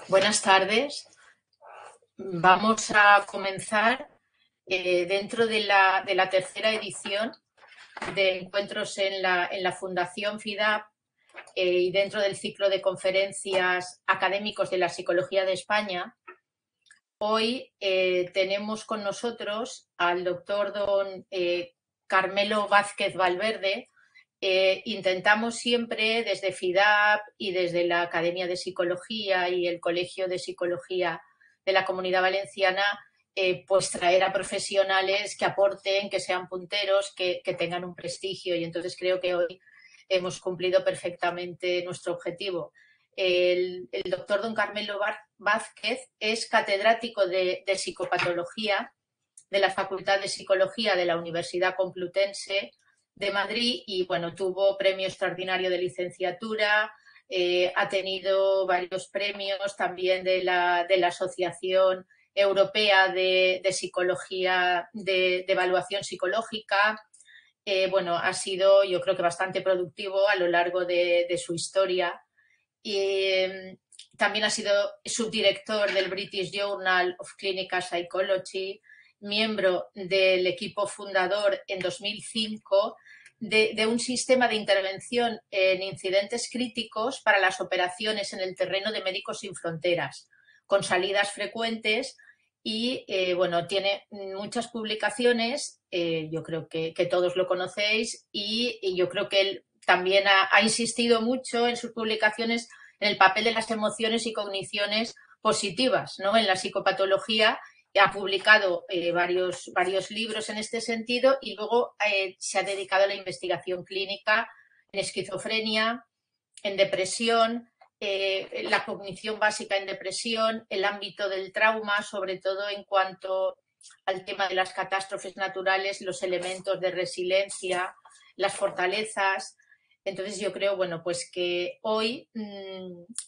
Buenas tardes. Vamos a comenzar dentro de la tercera edición de encuentros en la Fundación FIDAP y dentro del ciclo de conferencias académicos de la Psicología de España. Hoy tenemos con nosotros al doctor don Carmelo Vázquez Valverde. Intentamos siempre desde FIDAP y desde la Academia de Psicología y el Colegio de Psicología de la Comunidad Valenciana, pues traer a profesionales que aporten, que sean punteros, que tengan un prestigio, y entonces creo que hoy hemos cumplido perfectamente nuestro objetivo. El doctor don Carmelo Vázquez es catedrático de psicopatología de la Facultad de Psicología de la Universidad Complutense de Madrid y, bueno, tuvo premio extraordinario de licenciatura, ha tenido varios premios también de la Asociación Europea de Psicología, de evaluación psicológica. Bueno, ha sido, yo creo que bastante productivo a lo largo de su historia. Y también ha sido subdirector del British Journal of Clinical Psychology, miembro del equipo fundador en 2005 de un sistema de intervención en incidentes críticos para las operaciones en el terreno de Médicos Sin Fronteras, con salidas frecuentes y, bueno, tiene muchas publicaciones, yo creo que todos lo conocéis y yo creo que él también ha insistido mucho en sus publicaciones en el papel de las emociones y cogniciones positivas, ¿no?, en la psicopatología. Ha publicado varios libros en este sentido y luego se ha dedicado a la investigación clínica en esquizofrenia, en depresión, la cognición básica en depresión, el ámbito del trauma, sobre todo en cuanto al tema de las catástrofes naturales, los elementos de resiliencia, las fortalezas. Entonces yo creo, bueno, pues que hoy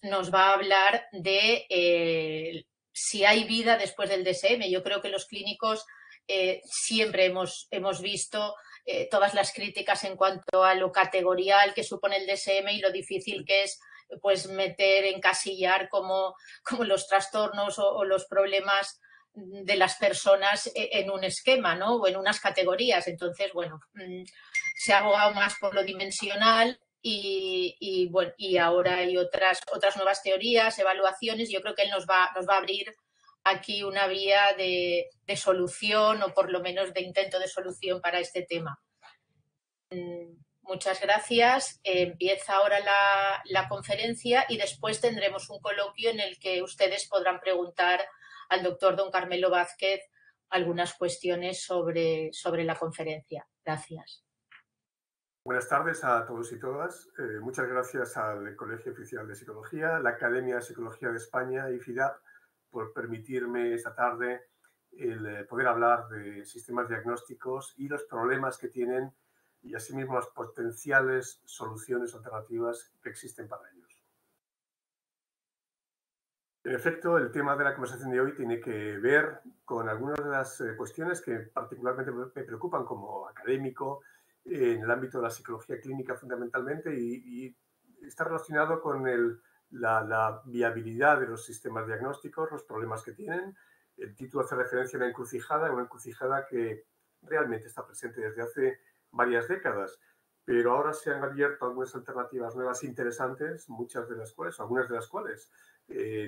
nos va a hablar de si hay vida después del DSM. Yo creo que los clínicos siempre hemos visto todas las críticas en cuanto a lo categorial que supone el DSM y lo difícil que es, pues, meter, encasillar como los trastornos o los problemas de las personas en un esquema, ¿no?, o en unas categorías. Entonces, bueno, se ha abogado más por lo dimensional y bueno, y ahora hay otras nuevas teorías, evaluaciones. Yo creo que él nos va a abrir aquí una vía de solución, o por lo menos de intento de solución para este tema. Muchas gracias. Empieza ahora la conferencia y después tendremos un coloquio en el que ustedes podrán preguntar al doctor don Carmelo Vázquez algunas cuestiones sobre la conferencia. Gracias. Buenas tardes a todos y todas. Muchas gracias al Colegio Oficial de Psicología, la Academia de Psicología de España y FIDAP por permitirme esta tarde el poder hablar de sistemas diagnósticos y los problemas que tienen y asimismo las potenciales soluciones alternativas que existen para ellos. En efecto, el tema de la conversación de hoy tiene que ver con algunas de las cuestiones que particularmente me preocupan como académico en el ámbito de la psicología clínica fundamentalmente y está relacionado con la viabilidad de los sistemas diagnósticos, los problemas que tienen. El título hace referencia a una encrucijada que realmente está presente desde hace varias décadas, pero ahora se han abierto algunas alternativas nuevas interesantes, algunas de las cuales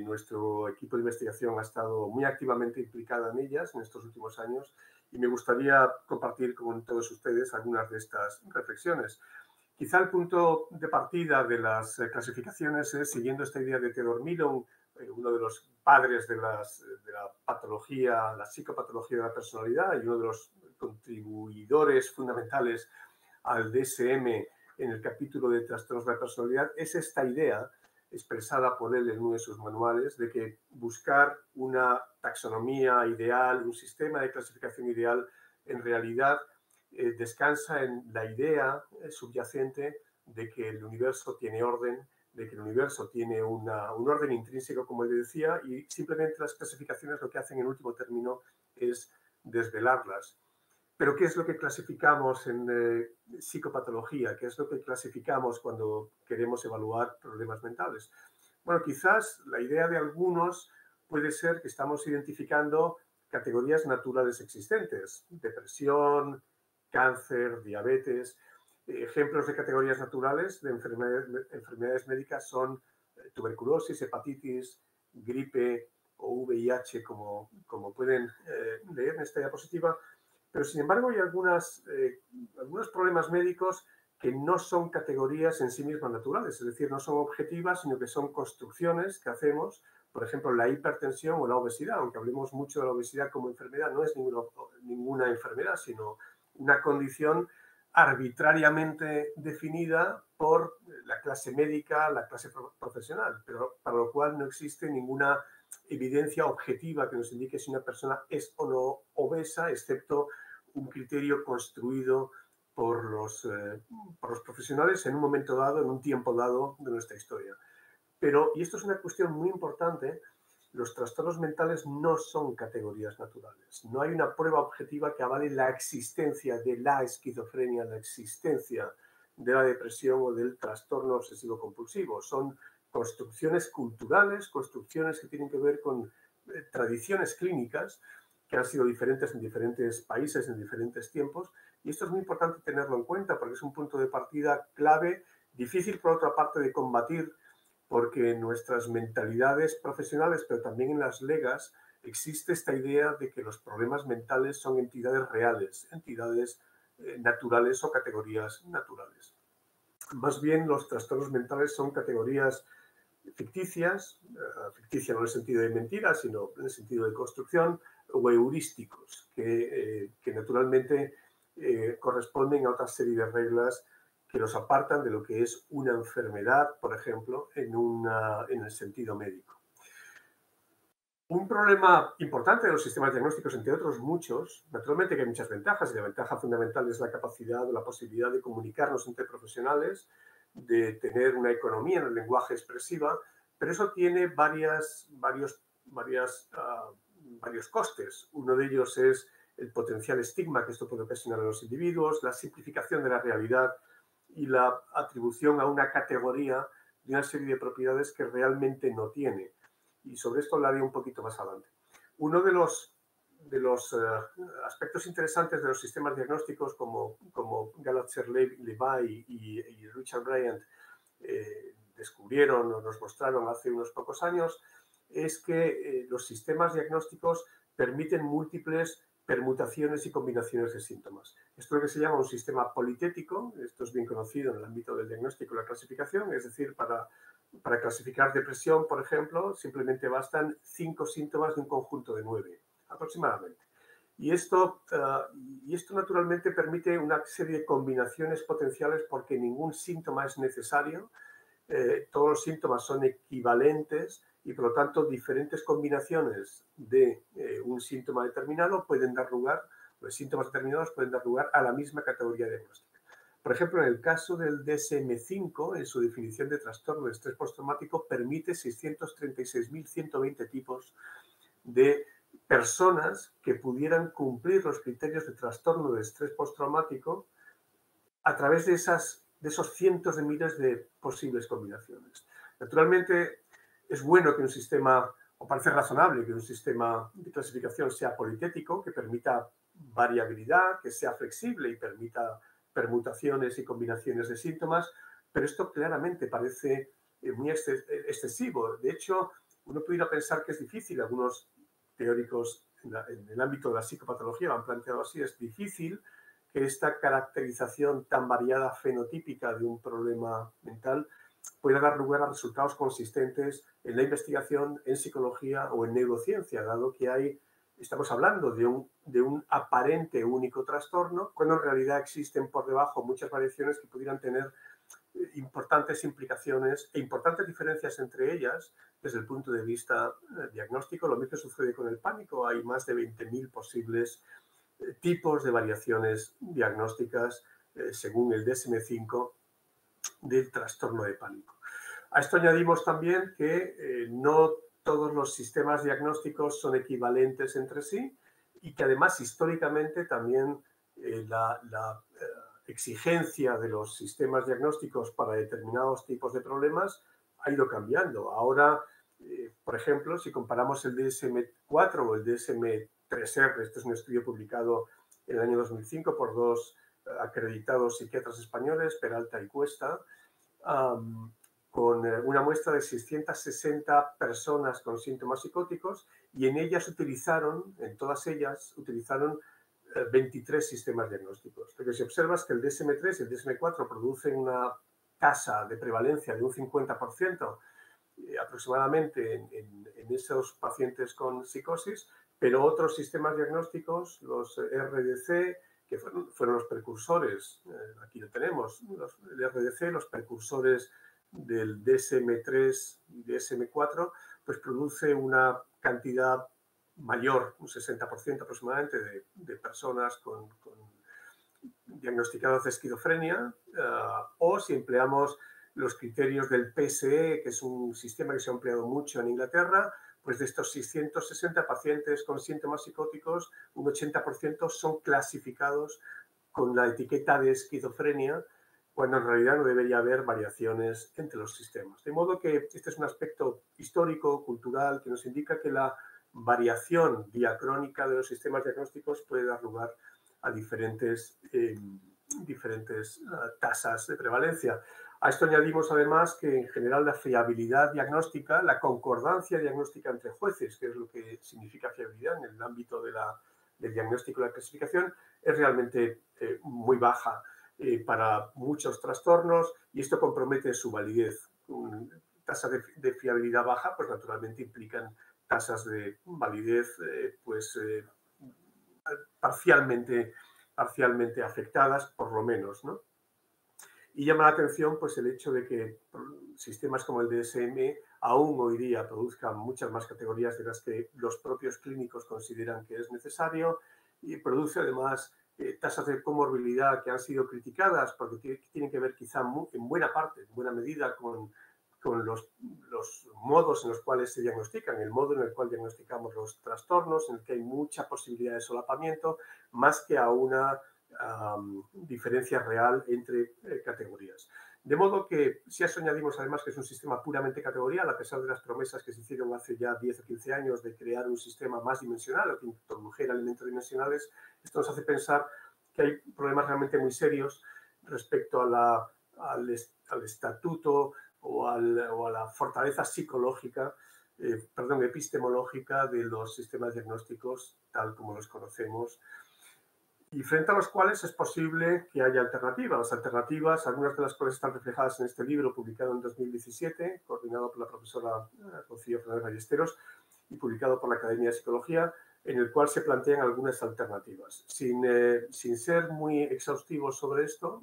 nuestro equipo de investigación ha estado muy activamente implicado en ellas en estos últimos años y me gustaría compartir con todos ustedes algunas de estas reflexiones. Quizá el punto de partida de las clasificaciones es, siguiendo esta idea de Theodor Millon, uno de los padres de la patología, la psicopatología de la personalidad y uno de los contribuidores fundamentales al DSM en el capítulo de trastornos de la personalidad, es esta idea expresada por él en uno de sus manuales de que buscar una taxonomía ideal, un sistema de clasificación ideal, en realidad descansa en la idea subyacente de que el universo tiene orden, de que el universo tiene un orden intrínseco, como él decía, y simplemente las clasificaciones lo que hacen en último término es desvelarlas. Pero ¿qué es lo que clasificamos en psicopatología? ¿Qué es lo que clasificamos cuando queremos evaluar problemas mentales? Bueno, quizás la idea de algunos puede ser que estamos identificando categorías naturales existentes, depresión, cáncer, diabetes. Ejemplos de categorías naturales de enfermedades médicas son tuberculosis, hepatitis, gripe o VIH, como pueden leer en esta diapositiva. Pero, sin embargo, hay algunos problemas médicos que no son categorías en sí mismas naturales, es decir, no son objetivas, sino que son construcciones que hacemos. Por ejemplo, la hipertensión o la obesidad, aunque hablemos mucho de la obesidad como enfermedad, no es ninguna enfermedad, sino una condición arbitrariamente definida por la clase médica, la clase profesional, pero para lo cual no existe ninguna evidencia objetiva que nos indique si una persona es o no obesa, excepto un criterio construido por los profesionales en un momento dado, en un tiempo dado de nuestra historia. Pero, y esto es una cuestión muy importante, los trastornos mentales no son categorías naturales. No hay una prueba objetiva que avale la existencia de la esquizofrenia, la existencia de la depresión o del trastorno obsesivo-compulsivo. Son construcciones culturales, construcciones que tienen que ver con tradiciones clínicas que han sido diferentes en diferentes países, en diferentes tiempos. Y esto es muy importante tenerlo en cuenta porque es un punto de partida clave, difícil por otra parte de combatir, porque en nuestras mentalidades profesionales, pero también en las legas, existe esta idea de que los problemas mentales son entidades reales, entidades naturales o categorías naturales. Más bien, los trastornos mentales son categorías ficticias, ficticia no en el sentido de mentira, sino en el sentido de construcción, o heurísticos, que naturalmente corresponden a otra serie de reglas que los apartan de lo que es una enfermedad, por ejemplo, en el sentido médico. Un problema importante de los sistemas diagnósticos, entre otros muchos, naturalmente que hay muchas ventajas, y la ventaja fundamental es la capacidad o la posibilidad de comunicarnos entre profesionales, de tener una economía en el lenguaje expresiva, pero eso tiene varios costes. Uno de ellos es el potencial estigma que esto puede ocasionar a los individuos, la simplificación de la realidad y la atribución a una categoría de una serie de propiedades que realmente no tiene. Y sobre esto hablaré un poquito más adelante. Uno de los aspectos interesantes de los sistemas diagnósticos, como Gallagher, Levi y Richard Bryant descubrieron o nos mostraron hace unos pocos años, es que los sistemas diagnósticos permiten múltiples permutaciones y combinaciones de síntomas. Esto es lo que se llama un sistema politético. Esto es bien conocido en el ámbito del diagnóstico y la clasificación, es decir, para clasificar depresión, por ejemplo, simplemente bastan 5 síntomas de un conjunto de 9, aproximadamente. Y esto naturalmente permite una serie de combinaciones potenciales porque ningún síntoma es necesario, todos los síntomas son equivalentes y, por lo tanto, diferentes combinaciones de un síntoma determinado pueden dar lugar, los síntomas determinados pueden dar lugar a la misma categoría diagnóstica. Por ejemplo, en el caso del DSM-5, en su definición de trastorno de estrés postraumático, permite 636.120 tipos de personas que pudieran cumplir los criterios de trastorno de estrés postraumático a través de esos cientos de miles de posibles combinaciones. Naturalmente, es bueno que un sistema, o parece razonable que un sistema de clasificación sea politético, que permita variabilidad, que sea flexible y permita permutaciones y combinaciones de síntomas, pero esto claramente parece muy excesivo. De hecho, uno pudiera pensar que es difícil. Algunos teóricos en el ámbito de la psicopatología lo han planteado así: es difícil que esta caracterización tan variada fenotípica de un problema mental pueda dar lugar a resultados consistentes en la investigación, en psicología o en neurociencia, dado que estamos hablando de un aparente único trastorno, cuando en realidad existen por debajo muchas variaciones que pudieran tener importantes implicaciones e importantes diferencias entre ellas desde el punto de vista diagnóstico. Lo mismo sucede con el pánico. Hay más de 20.000 posibles tipos de variaciones diagnósticas según el DSM-5 del trastorno de pánico. A esto añadimos también que no todos los sistemas diagnósticos son equivalentes entre sí y que además históricamente también la exigencia de los sistemas diagnósticos para determinados tipos de problemas ha ido cambiando. Ahora, por ejemplo, si comparamos el DSM-4 o el DSM-3R, este es un estudio publicado en el año 2005 por dos acreditados psiquiatras españoles, Peralta y Cuesta, con una muestra de 660 personas con síntomas psicóticos, y en todas ellas utilizaron 23 sistemas diagnósticos. Lo que se observa es que el DSM-3 y el DSM-4 producen una tasa de prevalencia de un 50% aproximadamente en esos pacientes con psicosis, pero otros sistemas diagnósticos, los RDC, que fueron los precursores, aquí lo tenemos, el RDC, los precursores del DSM-3 y DSM-4, pues produce una cantidad mayor, un 60% aproximadamente, de personas diagnosticadas de esquizofrenia, o si empleamos los criterios del PSE, que es un sistema que se ha empleado mucho en Inglaterra, pues de estos 660 pacientes con síntomas psicóticos, un 80% son clasificados con la etiqueta de esquizofrenia, cuando en realidad no debería haber variaciones entre los sistemas. De modo que este es un aspecto histórico, cultural, que nos indica que la variación diacrónica de los sistemas diagnósticos puede dar lugar a diferentes tasas de prevalencia. A esto añadimos además que en general la fiabilidad diagnóstica, la concordancia diagnóstica entre jueces, que es lo que significa fiabilidad en el ámbito del diagnóstico y la clasificación, es realmente muy baja para muchos trastornos, y esto compromete su validez. Tasas de fiabilidad baja, pues naturalmente implican tasas de validez parcialmente afectadas, por lo menos, ¿no? Y llama la atención pues el hecho de que sistemas como el DSM aún hoy día produzcan muchas más categorías de las que los propios clínicos consideran que es necesario, y produce además tasas de comorbilidad que han sido criticadas porque tienen que ver quizá en buena parte, en buena medida con los modos en los cuales se diagnostican, el modo en el cual diagnosticamos los trastornos, en el que hay mucha posibilidad de solapamiento, más que a una diferencia real entre categorías. De modo que, si a eso añadimos además que es un sistema puramente categorial, a pesar de las promesas que se hicieron hace ya 10 o 15 años de crear un sistema más dimensional o que introdujera elementos dimensionales, esto nos hace pensar que hay problemas realmente muy serios respecto al estatuto o a la fortaleza psicológica, epistemológica de los sistemas diagnósticos tal como los conocemos, y frente a los cuales es posible que haya alternativas. Las alternativas, algunas de las cuales están reflejadas en este libro publicado en 2017, coordinado por la profesora Rocío Fernández Ballesteros y publicado por la Academia de Psicología, en el cual se plantean algunas alternativas. Sin ser muy exhaustivos sobre esto,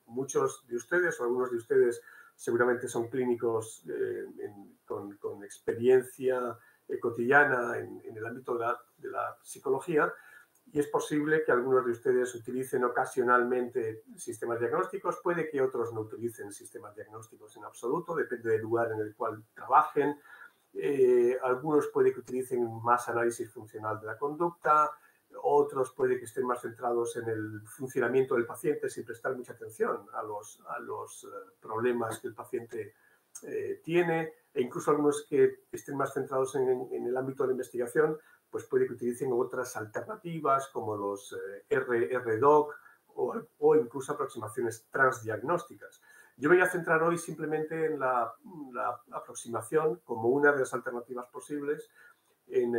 muchos de ustedes o algunos de ustedes seguramente son clínicos con experiencia cotidiana en el ámbito de la psicología, y es posible que algunos de ustedes utilicen ocasionalmente sistemas diagnósticos, puede que otros no utilicen sistemas diagnósticos en absoluto, depende del lugar en el cual trabajen. Algunos puede que utilicen más análisis funcional de la conducta, otros puede que estén más centrados en el funcionamiento del paciente sin prestar mucha atención a los problemas que el paciente tiene, e incluso algunos que estén más centrados en el ámbito de la investigación, pues puede que utilicen otras alternativas como los RDoc o incluso aproximaciones transdiagnósticas. Yo me voy a centrar hoy simplemente en la aproximación como una de las alternativas posibles en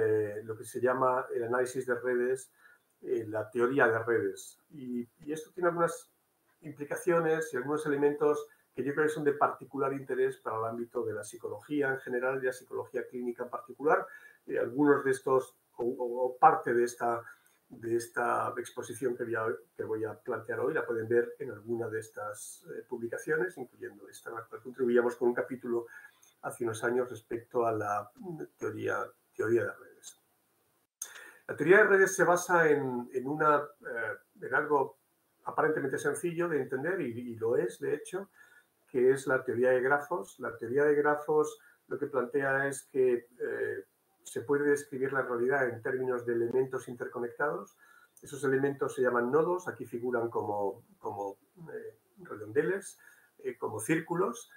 lo que se llama el análisis de redes, la teoría de redes. Y esto tiene algunas implicaciones y algunos elementos que yo creo que son de particular interés para el ámbito de la psicología en general y la psicología clínica en particular. Algunos de estos, o parte de esta exposición que voy a plantear hoy, la pueden ver en alguna de estas publicaciones, incluyendo esta, en la cual contribuíamos con un capítulo hace unos años respecto a la teoría de redes. La teoría de redes se basa en algo aparentemente sencillo de entender, y lo es, de hecho, que es la teoría de grafos. La teoría de grafos lo que plantea es que se puede describir la realidad en términos de elementos interconectados. Esos elementos se llaman nodos, aquí figuran como redondeles, como círculos,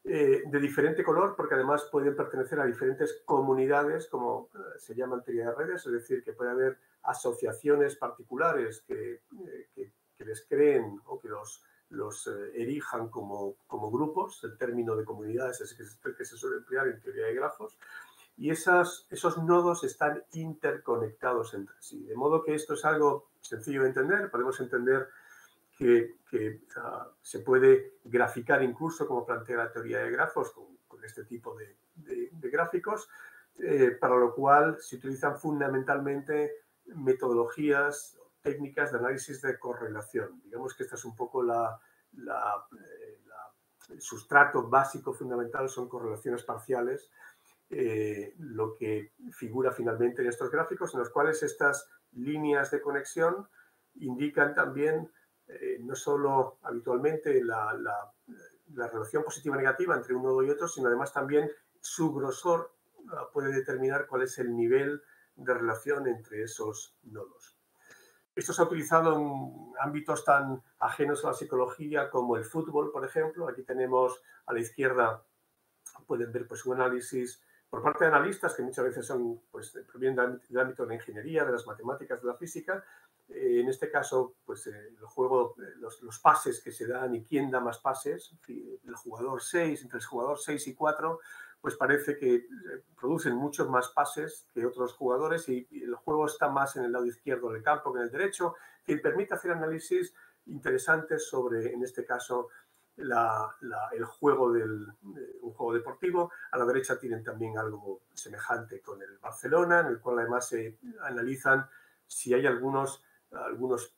de diferente color, porque además pueden pertenecer a diferentes comunidades, como se llama en teoría de redes, es decir, que puede haber asociaciones particulares que les creen o que los erijan como grupos. El término de comunidades es el que se suele emplear en teoría de grafos. Y esos nodos están interconectados entre sí. De modo que esto es algo sencillo de entender. Podemos entender que se puede graficar incluso, como plantea la teoría de grafos, con este tipo de gráficos, para lo cual se utilizan fundamentalmente metodologías, técnicas de análisis de correlación. Digamos que esta es un poco el sustrato básico fundamental, son correlaciones parciales, lo que figura finalmente en estos gráficos, en los cuales estas líneas de conexión indican también no solo habitualmente la relación positiva o negativa entre un nodo y otro, sino además también su grosor puede determinar cuál es el nivel de relación entre esos nodos. Esto se ha utilizado en ámbitos tan ajenos a la psicología como el fútbol, por ejemplo. Aquí tenemos a la izquierda, pueden ver pues, un análisis por parte de analistas que muchas veces son, pues, provienen del ámbito de la ingeniería, de las matemáticas, de la física. En este caso, pues el juego, los pases que se dan y quién da más pases, el jugador 6, entre el jugador 6 y 4, pues parece que producen muchos más pases que otros jugadores y el juego está más en el lado izquierdo del campo que en el derecho, que permite hacer análisis interesantes sobre, en este caso, el juego un juego deportivo. A la derecha tienen también algo semejante con el Barcelona, en el cual además se analizan si hay algunos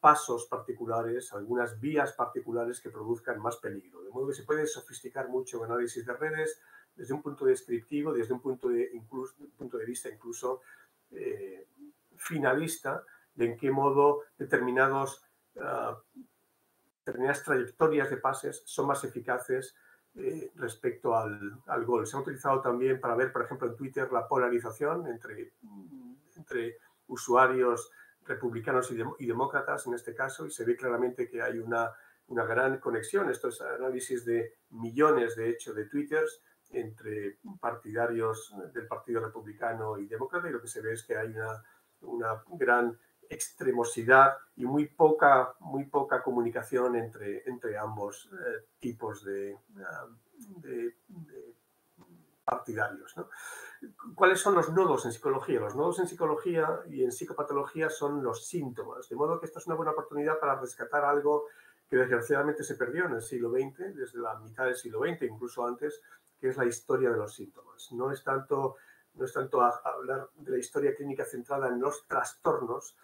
pasos particulares, algunas vías particulares que produzcan más peligro. De modo que se puede sofisticar mucho el análisis de redes desde un punto descriptivo, desde un punto de vista incluso finalista, de en qué modo determinadas trayectorias de pases son más eficaces respecto al gol. Se ha utilizado también para ver, por ejemplo, en Twitter la polarización entre usuarios republicanos y demócratas en este caso, y se ve claramente que hay una gran conexión. Esto es análisis de millones, de hecho, de twitters entre partidarios del Partido Republicano y Demócrata, y lo que se ve es que hay una gran extremosidad y muy poca comunicación entre ambos tipos de partidarios, ¿no? ¿Cuáles son los nodos en psicología? Los nodos en psicología y en psicopatología son los síntomas, de modo que esta es una buena oportunidad para rescatar algo que desgraciadamente se perdió en el siglo XX, desde la mitad del siglo XX, incluso antes, que es la historia de los síntomas. No es tanto hablar de la historia clínica centrada en los trastornos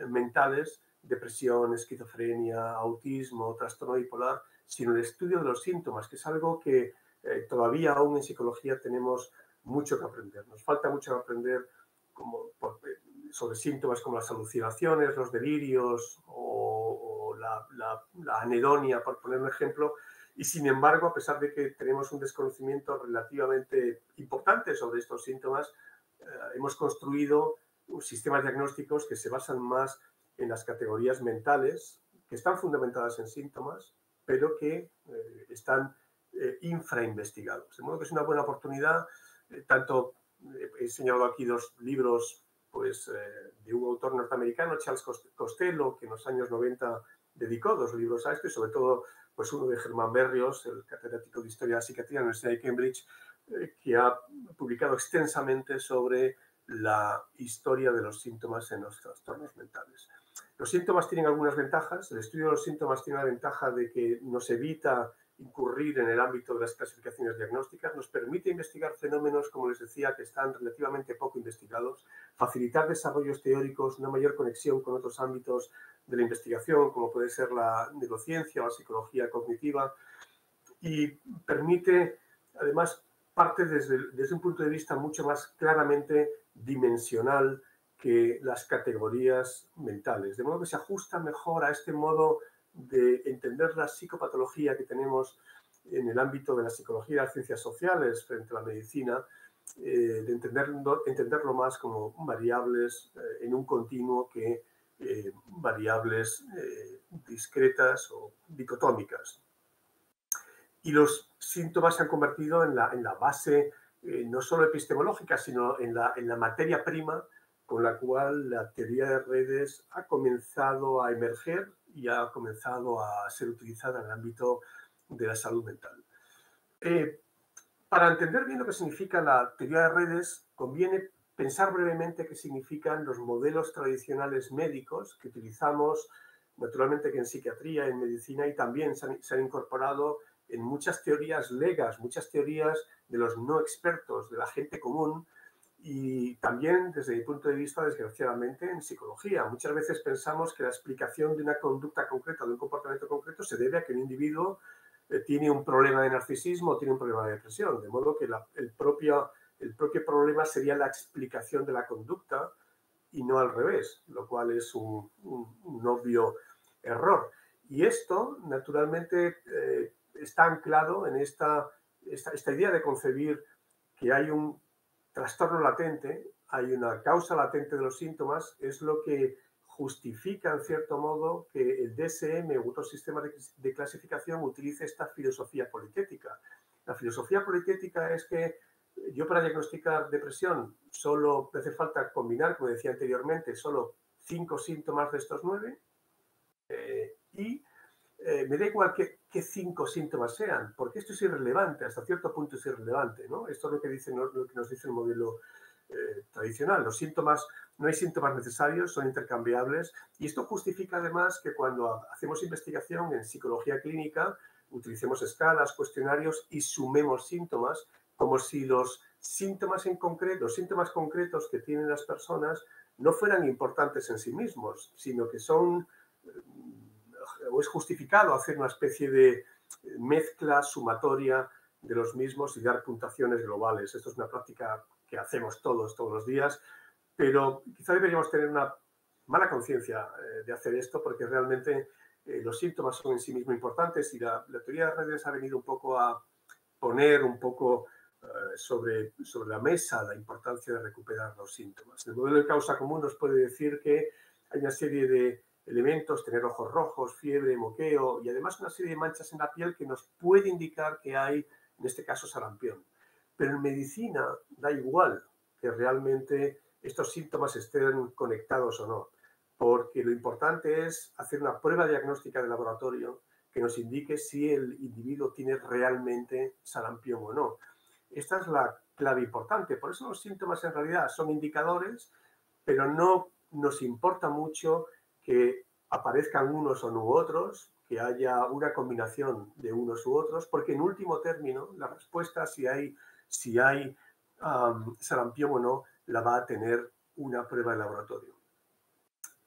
mentales, depresión, esquizofrenia, autismo, trastorno bipolar, sino el estudio de los síntomas, que es algo que todavía aún en psicología tenemos mucho que aprender. Nos falta mucho que aprender sobre síntomas como las alucinaciones, los delirios o la anedonia, por poner un ejemplo. Y sin embargo, a pesar de que tenemos un desconocimiento relativamente importante sobre estos síntomas, hemos construido sistemas diagnósticos que se basan más en las categorías mentales, que están fundamentadas en síntomas, pero que están infrainvestigados. De modo que es una buena oportunidad, tanto he señalado aquí dos libros pues, de un autor norteamericano, Charles Costello, que en los años 90 dedicó 2 libros a esto, y sobre todo pues uno de Germán Berrios, el catedrático de Historia de la Psiquiatría de la Universidad de Cambridge, que ha publicado extensamente sobre la historia de los síntomas en los trastornos mentales. Los síntomas tienen algunas ventajas. El estudio de los síntomas tiene la ventaja de que nos evita incurrir en el ámbito de las clasificaciones diagnósticas, nos permite investigar fenómenos, como les decía, que están relativamente poco investigados, facilitar desarrollos teóricos, una mayor conexión con otros ámbitos de la investigación, como puede ser la neurociencia o la psicología cognitiva, y permite, además, parte desde un punto de vista mucho más claramente dimensional que las categorías mentales, de modo que se ajusta mejor a este modo de entender la psicopatología que tenemos en el ámbito de la psicología y las ciencias sociales frente a la medicina, de entenderlo más como variables en un continuo que variables discretas o dicotómicas. Y los síntomas se han convertido en la base no solo epistemológica, sino en la materia prima con la cual la teoría de redes ha comenzado a emerger y ha comenzado a ser utilizada en el ámbito de la salud mental. Para entender bien lo que significa la teoría de redes, conviene pensar brevemente qué significan los modelos tradicionales médicos que utilizamos naturalmente que en psiquiatría, en medicina, y también se han incorporado en muchas teorías legas, muchas teorías de los no expertos, de la gente común, y también, desde mi punto de vista, desgraciadamente, en psicología. Muchas veces pensamos que la explicación de una conducta concreta, de un comportamiento concreto, se debe a que un individuo tiene un problema de narcisismo o tiene un problema de depresión, de modo que el propio problema sería la explicación de la conducta y no al revés, lo cual es un obvio error. Y esto, naturalmente, está anclado en esta idea de concebir que hay un trastorno latente, hay una causa latente de los síntomas, es lo que justifica, en cierto modo, que el DSM u otro sistema de clasificación utilice esta filosofía politética. La filosofía politética es que yo para diagnosticar depresión solo me hace falta combinar, como decía anteriormente, solo 5 síntomas de estos 9 y me da igual qué 5 síntomas sean, porque esto es irrelevante, hasta cierto punto es irrelevante, ¿no? Esto es lo que nos dice el modelo tradicional. Los síntomas, no hay síntomas necesarios, son intercambiables, y esto justifica además que cuando hacemos investigación en psicología clínica utilicemos escalas, cuestionarios y sumemos síntomas, como si los síntomas en concreto, los síntomas concretos que tienen las personas no fueran importantes en sí mismos, sino que son o es justificado hacer una especie de mezcla sumatoria de los mismos y dar puntuaciones globales. Esto es una práctica que hacemos todos los días, pero quizá deberíamos tener una mala conciencia de hacer esto porque realmente los síntomas son en sí mismos importantes y la teoría de redes ha venido un poco a poner un poco sobre la mesa la importancia de recuperar los síntomas. El modelo de causa común nos puede decir que hay una serie de elementos, tener ojos rojos, fiebre, moqueo y además una serie de manchas en la piel que nos puede indicar que hay, en este caso, sarampión. Pero en medicina da igual que realmente estos síntomas estén conectados o no, porque lo importante es hacer una prueba diagnóstica de laboratorio que nos indique si el individuo tiene realmente sarampión o no. Esta es la clave importante. Por eso los síntomas en realidad son indicadores, pero no nos importa mucho que aparezcan unos o u otros, que haya una combinación de unos u otros, porque en último término la respuesta si hay sarampión o no la va a tener una prueba de laboratorio.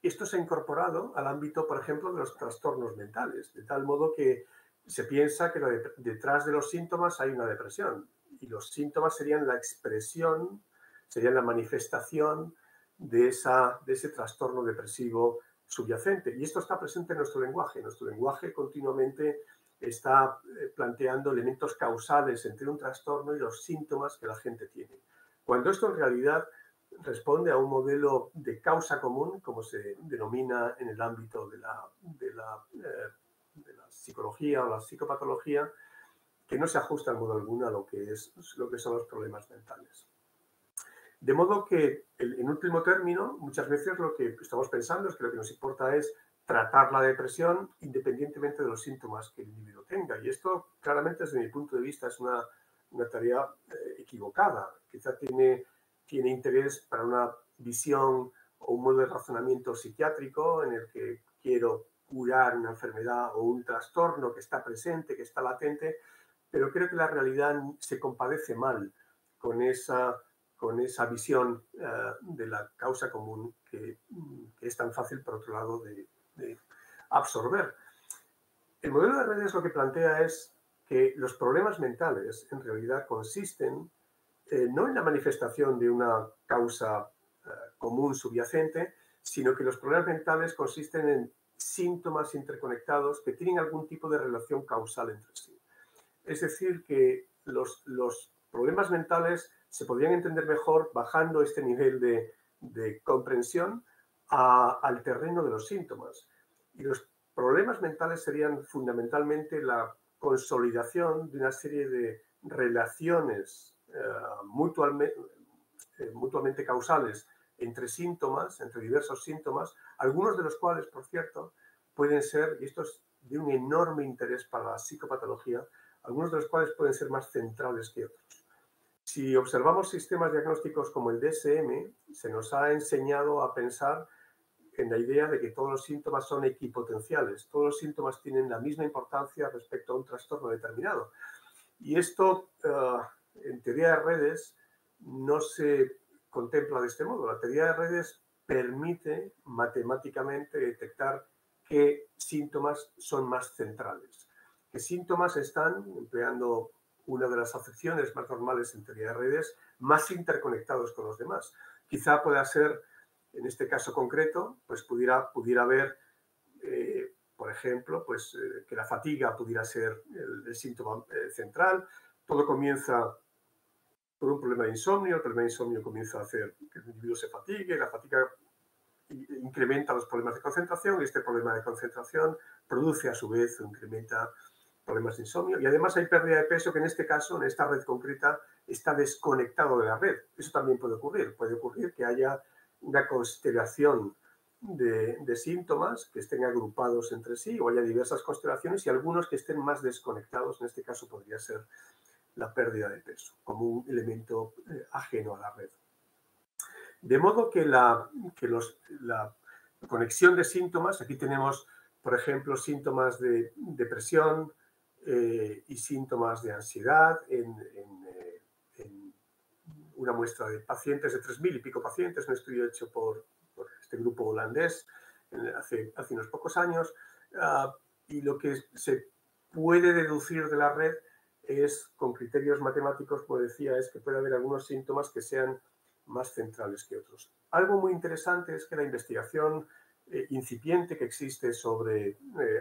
Esto se ha incorporado al ámbito, por ejemplo, de los trastornos mentales, de tal modo que se piensa que detrás de los síntomas hay una depresión y los síntomas serían la expresión, serían la manifestación de ese trastorno depresivo subyacente. Y esto está presente en nuestro lenguaje. Nuestro lenguaje continuamente está planteando elementos causales entre un trastorno y los síntomas que la gente tiene. Cuando esto en realidad responde a un modelo de causa común, como se denomina en el ámbito de la psicología o la psicopatología, que no se ajusta en modo alguno a lo que son los problemas mentales. De modo que, en último término, muchas veces lo que estamos pensando es que lo que nos importa es tratar la depresión independientemente de los síntomas que el individuo tenga. Y esto, claramente, desde mi punto de vista, es una tarea equivocada. Quizá tiene interés para una visión o un modo de razonamiento psiquiátrico en el que quiero curar una enfermedad o un trastorno que está presente, que está latente, pero creo que la realidad se compadece mal con esa visión de la causa común que es tan fácil, por otro lado, de absorber. El modelo de redes lo que plantea es que los problemas mentales en realidad consisten no en la manifestación de una causa común subyacente, sino que los problemas mentales consisten en síntomas interconectados que tienen algún tipo de relación causal entre sí. Es decir, que los problemas mentales se podrían entender mejor bajando este nivel de comprensión al terreno de los síntomas. Y los problemas mentales serían fundamentalmente la consolidación de una serie de relaciones mutuamente causales entre síntomas, entre diversos síntomas, algunos de los cuales, por cierto, pueden ser, y esto es de un enorme interés para la psicopatología, algunos de los cuales pueden ser más centrales que otros. Si observamos sistemas diagnósticos como el DSM, se nos ha enseñado a pensar en la idea de que todos los síntomas son equipotenciales, todos los síntomas tienen la misma importancia respecto a un trastorno determinado. Y esto, en teoría de redes, no se contempla de este modo. La teoría de redes permite matemáticamente detectar qué síntomas son más centrales, qué síntomas están, empleando una de las acepciones más normales en teoría de redes, más interconectados con los demás. Quizá pueda ser, en este caso concreto, pues pudiera haber, por ejemplo, pues, que la fatiga pudiera ser el síntoma central. Todo comienza por un problema de insomnio, el problema de insomnio comienza a hacer que el individuo se fatigue, la fatiga incrementa los problemas de concentración y este problema de concentración produce a su vez o incrementa problemas de insomnio y además hay pérdida de peso que en este caso, en esta red concreta, está desconectado de la red. Eso también puede ocurrir que haya una constelación de síntomas que estén agrupados entre sí o haya diversas constelaciones y algunos que estén más desconectados, en este caso podría ser la pérdida de peso, como un elemento ajeno a la red. De modo que la conexión de síntomas, aquí tenemos, por ejemplo, síntomas de depresión y síntomas de ansiedad en una muestra de pacientes, de 3.000 y pico pacientes, un estudio hecho por este grupo holandés hace unos pocos años, y lo que se puede deducir de la red es, con criterios matemáticos, como decía, es que puede haber algunos síntomas que sean más centrales que otros. Algo muy interesante es que la investigación incipiente que existe sobre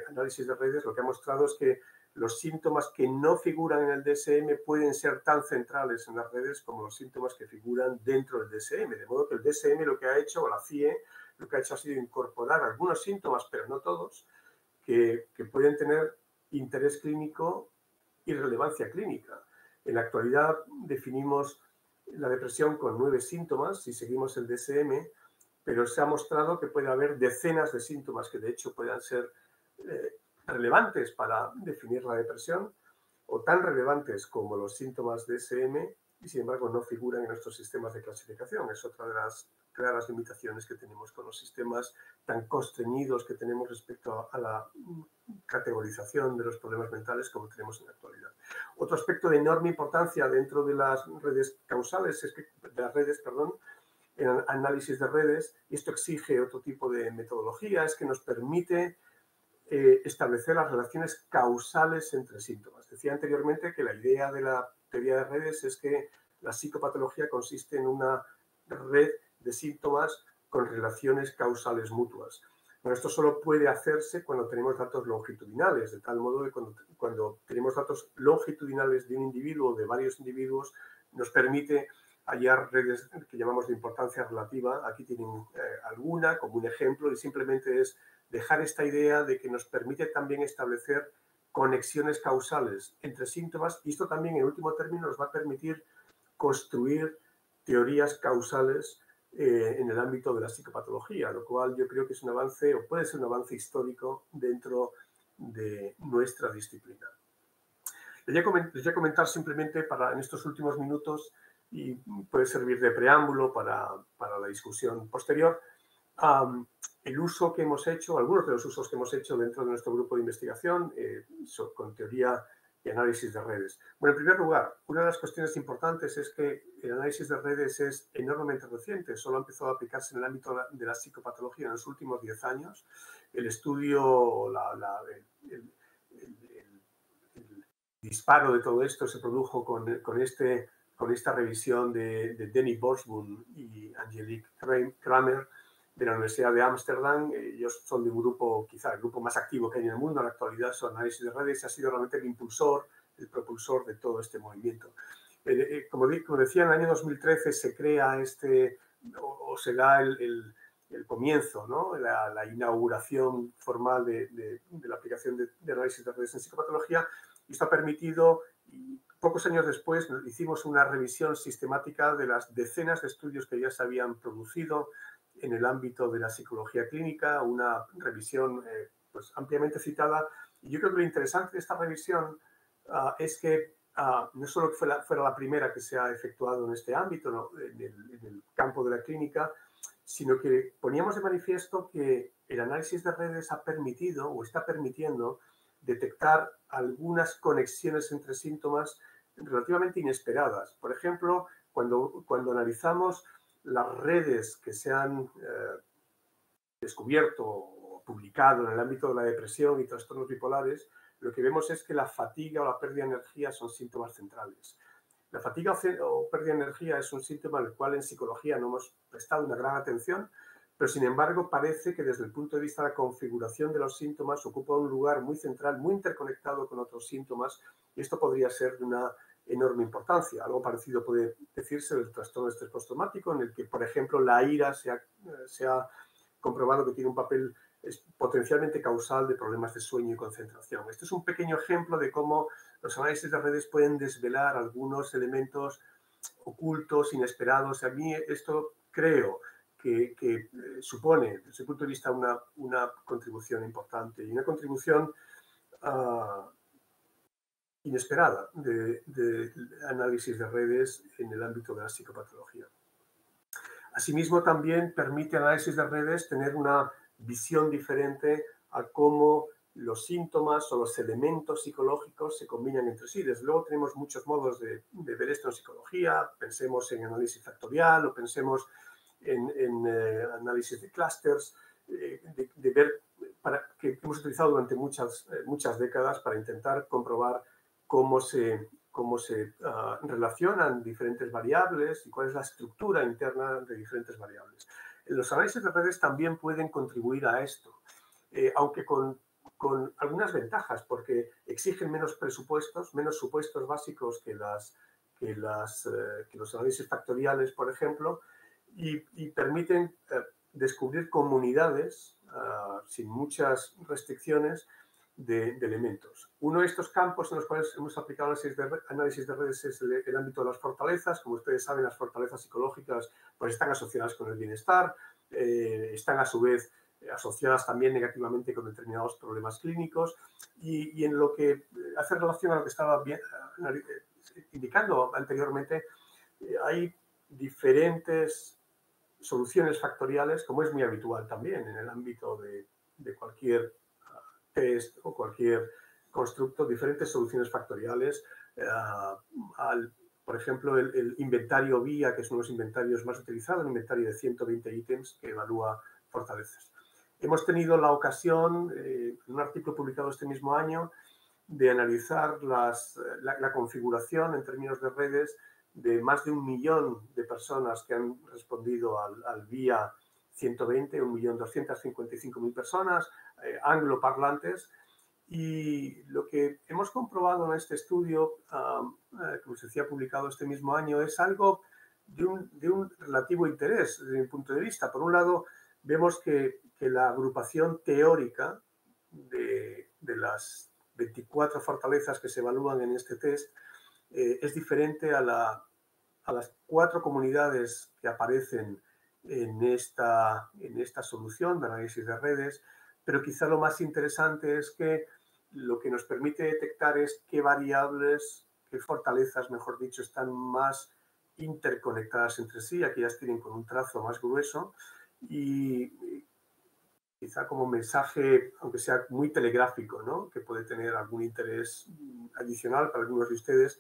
análisis de redes lo que ha mostrado es que los síntomas que no figuran en el DSM pueden ser tan centrales en las redes como los síntomas que figuran dentro del DSM. De modo que el DSM lo que ha hecho, o la CIE, lo que ha hecho ha sido incorporar algunos síntomas, pero no todos, que pueden tener interés clínico y relevancia clínica. En la actualidad definimos la depresión con 9 síntomas si seguimos el DSM, pero se ha mostrado que puede haber decenas de síntomas que de hecho puedan ser relevantes para definir la depresión o tan relevantes como los síntomas DSM y sin embargo no figuran en nuestros sistemas de clasificación. Es otra de las claras limitaciones que tenemos con los sistemas tan constreñidos que tenemos respecto a la categorización de los problemas mentales como tenemos en la actualidad. Otro aspecto de enorme importancia dentro de las redes causales, en análisis de redes, y esto exige otro tipo de metodología, es que nos permite establecer las relaciones causales entre síntomas. Decía anteriormente que la idea de la teoría de redes es que la psicopatología consiste en una red de síntomas con relaciones causales mutuas. Bueno, esto solo puede hacerse cuando tenemos datos longitudinales, de tal modo que cuando tenemos datos longitudinales de un individuo o de varios individuos, nos permite hallar redes que llamamos de importancia relativa. Aquí tienen alguna como un ejemplo y simplemente es dejar esta idea de que nos permite también establecer conexiones causales entre síntomas y esto también en último término nos va a permitir construir teorías causales en el ámbito de la psicopatología, lo cual yo creo que es un avance o puede ser un avance histórico dentro de nuestra disciplina. Les voy a comentar simplemente en estos últimos minutos y puede servir de preámbulo para la discusión posterior, el uso que hemos hecho, algunos de los usos que hemos hecho dentro de nuestro grupo de investigación con teoría y análisis de redes. Bueno, en primer lugar, una de las cuestiones importantes es que el análisis de redes es enormemente reciente, solo ha empezado a aplicarse en el ámbito de la psicopatología en los últimos 10 años. El estudio, el disparo de todo esto se produjo con esta revisión de Denny Borsboom y Angelique Kramer de la Universidad de Ámsterdam. Ellos son de un grupo, quizá el grupo más activo que hay en el mundo en la actualidad, su análisis de redes ha sido realmente el propulsor de todo este movimiento. Como decía, en el año 2013 se crea o se da el comienzo, ¿no? la inauguración formal de la aplicación de análisis de redes en psicopatología Esto ha permitido, y pocos años después, hicimos una revisión sistemática de las decenas de estudios que ya se habían producido en el ámbito de la psicología clínica, una revisión pues, ampliamente citada. Y yo creo que lo interesante de esta revisión es que no solo que fuera la primera que se ha efectuado en este ámbito, ¿no? en el campo de la clínica, sino que poníamos de manifiesto que el análisis de redes ha permitido o está permitiendo detectar algunas conexiones entre síntomas relativamente inesperadas. Por ejemplo, cuando analizamos las redes que se han descubierto o publicado en el ámbito de la depresión y trastornos bipolares, lo que vemos es que la fatiga o la pérdida de energía son síntomas centrales. La fatiga o pérdida de energía es un síntoma al cual en psicología no hemos prestado una gran atención, pero sin embargo parece que desde el punto de vista de la configuración de los síntomas ocupa un lugar muy central, muy interconectado con otros síntomas, y esto podría ser de una enorme importancia. Algo parecido puede decirse del trastorno de estrés postraumático, en el que, por ejemplo, la ira se ha comprobado que tiene un papel potencialmente causal de problemas de sueño y concentración. Este es un pequeño ejemplo de cómo los análisis de redes pueden desvelar algunos elementos ocultos, inesperados. A mí esto creo que supone, desde el punto de vista, una contribución importante y una contribución inesperada de análisis de redes en el ámbito de la psicopatología. Asimismo, también permite el análisis de redes tener una visión diferente a cómo los síntomas o los elementos psicológicos se combinan entre sí. Desde luego tenemos muchos modos de ver esto en psicología. Pensemos en análisis factorial o pensemos en análisis de clústeres, de ver que hemos utilizado durante muchas décadas para intentar comprobar cómo se relacionan diferentes variables y cuál es la estructura interna de diferentes variables. Los análisis de redes también pueden contribuir a esto, aunque con algunas ventajas, porque exigen menos presupuestos, menos supuestos básicos que los análisis factoriales, por ejemplo, y permiten descubrir comunidades sin muchas restricciones de elementos. Uno de estos campos en los cuales hemos aplicado análisis de redes es el ámbito de las fortalezas. Como ustedes saben, las fortalezas psicológicas pues, están asociadas con el bienestar, están a su vez asociadas también negativamente con determinados problemas clínicos y en lo que hace relación a lo que estaba indicando anteriormente, hay diferentes soluciones factoriales, como es muy habitual también en el ámbito de cualquier test o cualquier constructo, diferentes soluciones factoriales. Por ejemplo, el inventario VIA, que es uno de los inventarios más utilizados, un inventario de 120 ítems que evalúa fortalezas. Hemos tenido la ocasión, en un artículo publicado este mismo año, de analizar la configuración en términos de redes de más de 1 millón de personas que han respondido al VIA 120, 1.255.000 personas, angloparlantes, y lo que hemos comprobado en este estudio, como se decía, publicado este mismo año, es algo de un relativo interés desde mi punto de vista. Por un lado, vemos que la agrupación teórica de las 24 fortalezas que se evalúan en este test es diferente a las 4 comunidades que aparecen en esta solución de análisis de redes, pero quizá lo más interesante es que lo que nos permite detectar es qué variables, qué fortalezas, mejor dicho, están más interconectadas entre sí, aquellas tienen con un trazo más grueso y quizá como mensaje, aunque sea muy telegráfico, ¿no? Que puede tener algún interés adicional para algunos de ustedes,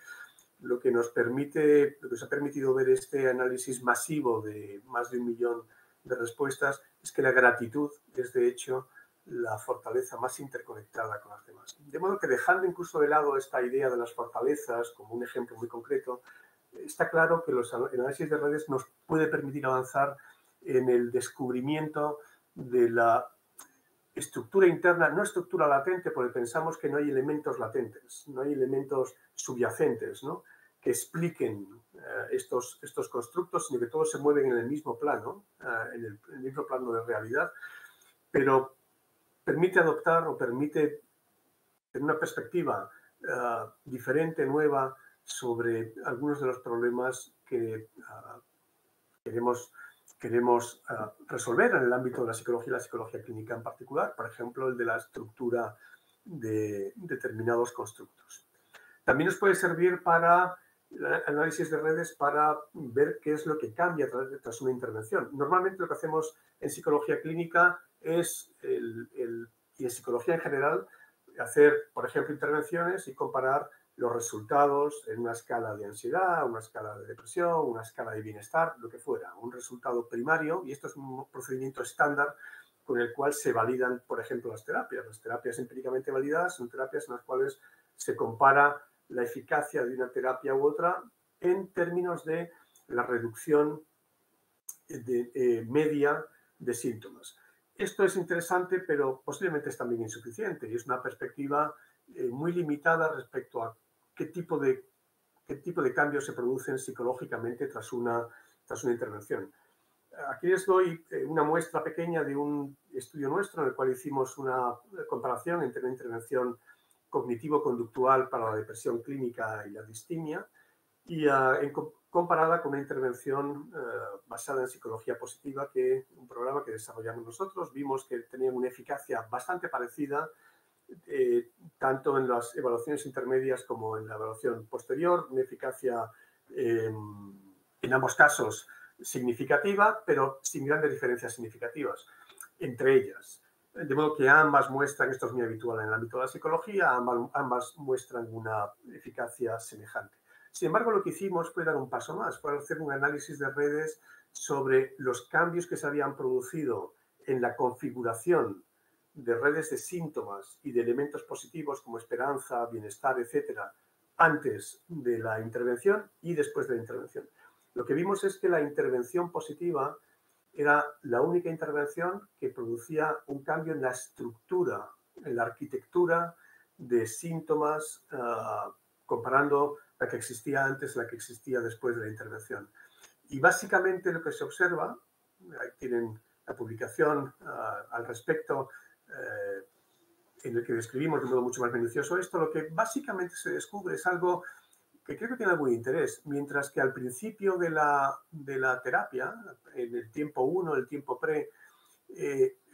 lo que nos ha permitido ver este análisis masivo de más de 1 millón de respuestas es que la gratitud es, de hecho, la fortaleza más interconectada con las demás. De modo que, dejando incluso de lado esta idea de las fortalezas como un ejemplo muy concreto, está claro que el análisis de redes nos puede permitir avanzar en el descubrimiento de la estructura interna, no estructura latente, porque pensamos que no hay elementos latentes, no hay elementos subyacentes, ¿no? Que expliquen estos constructos, sino que todos se mueven en el mismo plano, en el mismo plano de realidad, pero permite adoptar o permite tener una perspectiva diferente, nueva, sobre algunos de los problemas que queremos resolver en el ámbito de la psicología y la psicología clínica en particular, por ejemplo, el de la estructura de determinados constructos. También nos puede servir para el análisis de redes para ver qué es lo que cambia tras una intervención. Normalmente lo que hacemos en psicología clínica es, y en psicología en general, hacer, por ejemplo, intervenciones y comparar los resultados en una escala de ansiedad, una escala de depresión, una escala de bienestar, lo que fuera, un resultado primario, y esto es un procedimiento estándar con el cual se validan, por ejemplo, las terapias. Las terapias empíricamente validadas son terapias en las cuales se compara la eficacia de una terapia u otra en términos de la reducción media de síntomas. Esto es interesante, pero posiblemente es también insuficiente y es una perspectiva muy limitada respecto a qué tipo de cambios se producen psicológicamente tras una intervención. Aquí les doy una muestra pequeña de un estudio nuestro en el cual hicimos una comparación entre una intervención cognitivo-conductual para la depresión clínica y la distimia y comparada con una intervención basada en psicología positiva, un programa que desarrollamos nosotros. Vimos que tenían una eficacia bastante parecida, tanto en las evaluaciones intermedias como en la evaluación posterior, una eficacia en ambos casos significativa, pero sin grandes diferencias significativas entre ellas. De modo que ambas muestran, esto es muy habitual en el ámbito de la psicología, ambas muestran una eficacia semejante. Sin embargo, lo que hicimos fue dar un paso más, fue hacer un análisis de redes sobre los cambios que se habían producido en la configuración de redes de síntomas y de elementos positivos como esperanza, bienestar, etcétera, antes de la intervención y después de la intervención. Lo que vimos es que la intervención positiva era la única intervención que producía un cambio en la estructura, en la arquitectura de síntomas, comparando la que existía antes y la que existía después de la intervención. Y básicamente lo que se observa, ahí tienen la publicación al respecto, en el que describimos de modo mucho más minucioso esto, lo que básicamente se descubre es algo que creo que tiene algún interés. Mientras que al principio de la terapia, en el tiempo 1, el tiempo pre,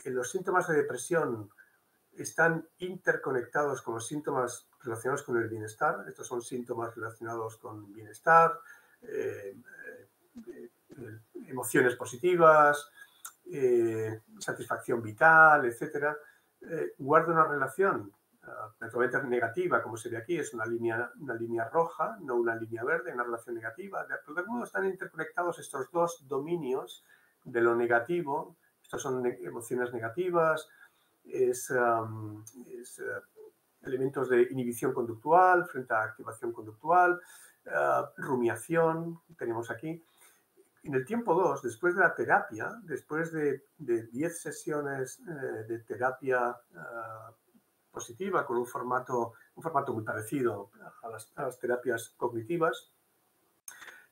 los síntomas de depresión están interconectados con los síntomas relacionados con el bienestar. Estos son síntomas relacionados con bienestar, emociones positivas, satisfacción vital, etc. Guarda una relación naturalmente negativa, como se ve aquí, es una línea roja, no una línea verde, una relación negativa. De algún modo están interconectados estos dos dominios de lo negativo. Estos son emociones negativas, elementos de inhibición conductual frente a activación conductual, rumiación, tenemos aquí. En el tiempo 2, después de la terapia, después de 10 sesiones de terapia positiva con un formato muy parecido a las terapias cognitivas,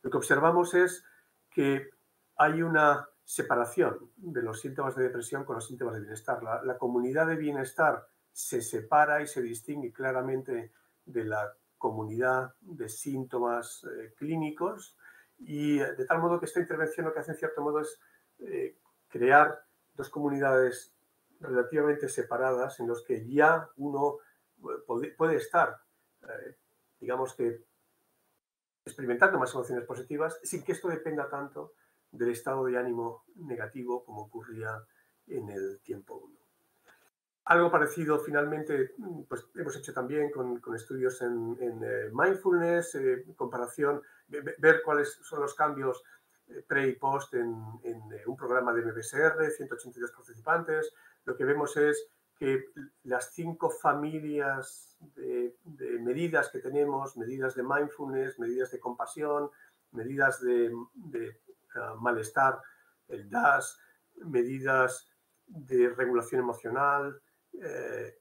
lo que observamos es que hay una separación de los síntomas de depresión con los síntomas de bienestar. La comunidad de bienestar se separa y se distingue claramente de la comunidad de síntomas clínicos, y de tal modo que esta intervención lo que hace en cierto modo es crear dos comunidades relativamente separadas en los que ya uno puede estar, digamos que, experimentando más emociones positivas sin que esto dependa tanto del estado de ánimo negativo como ocurría en el tiempo 1. Algo parecido finalmente pues hemos hecho también con estudios en mindfulness, comparación, ver cuáles son los cambios pre y post en un programa de MBSR, 182 participantes. Lo que vemos es que las 5 familias de medidas que tenemos, medidas de mindfulness, medidas de compasión, medidas de malestar, el DASS, medidas de regulación emocional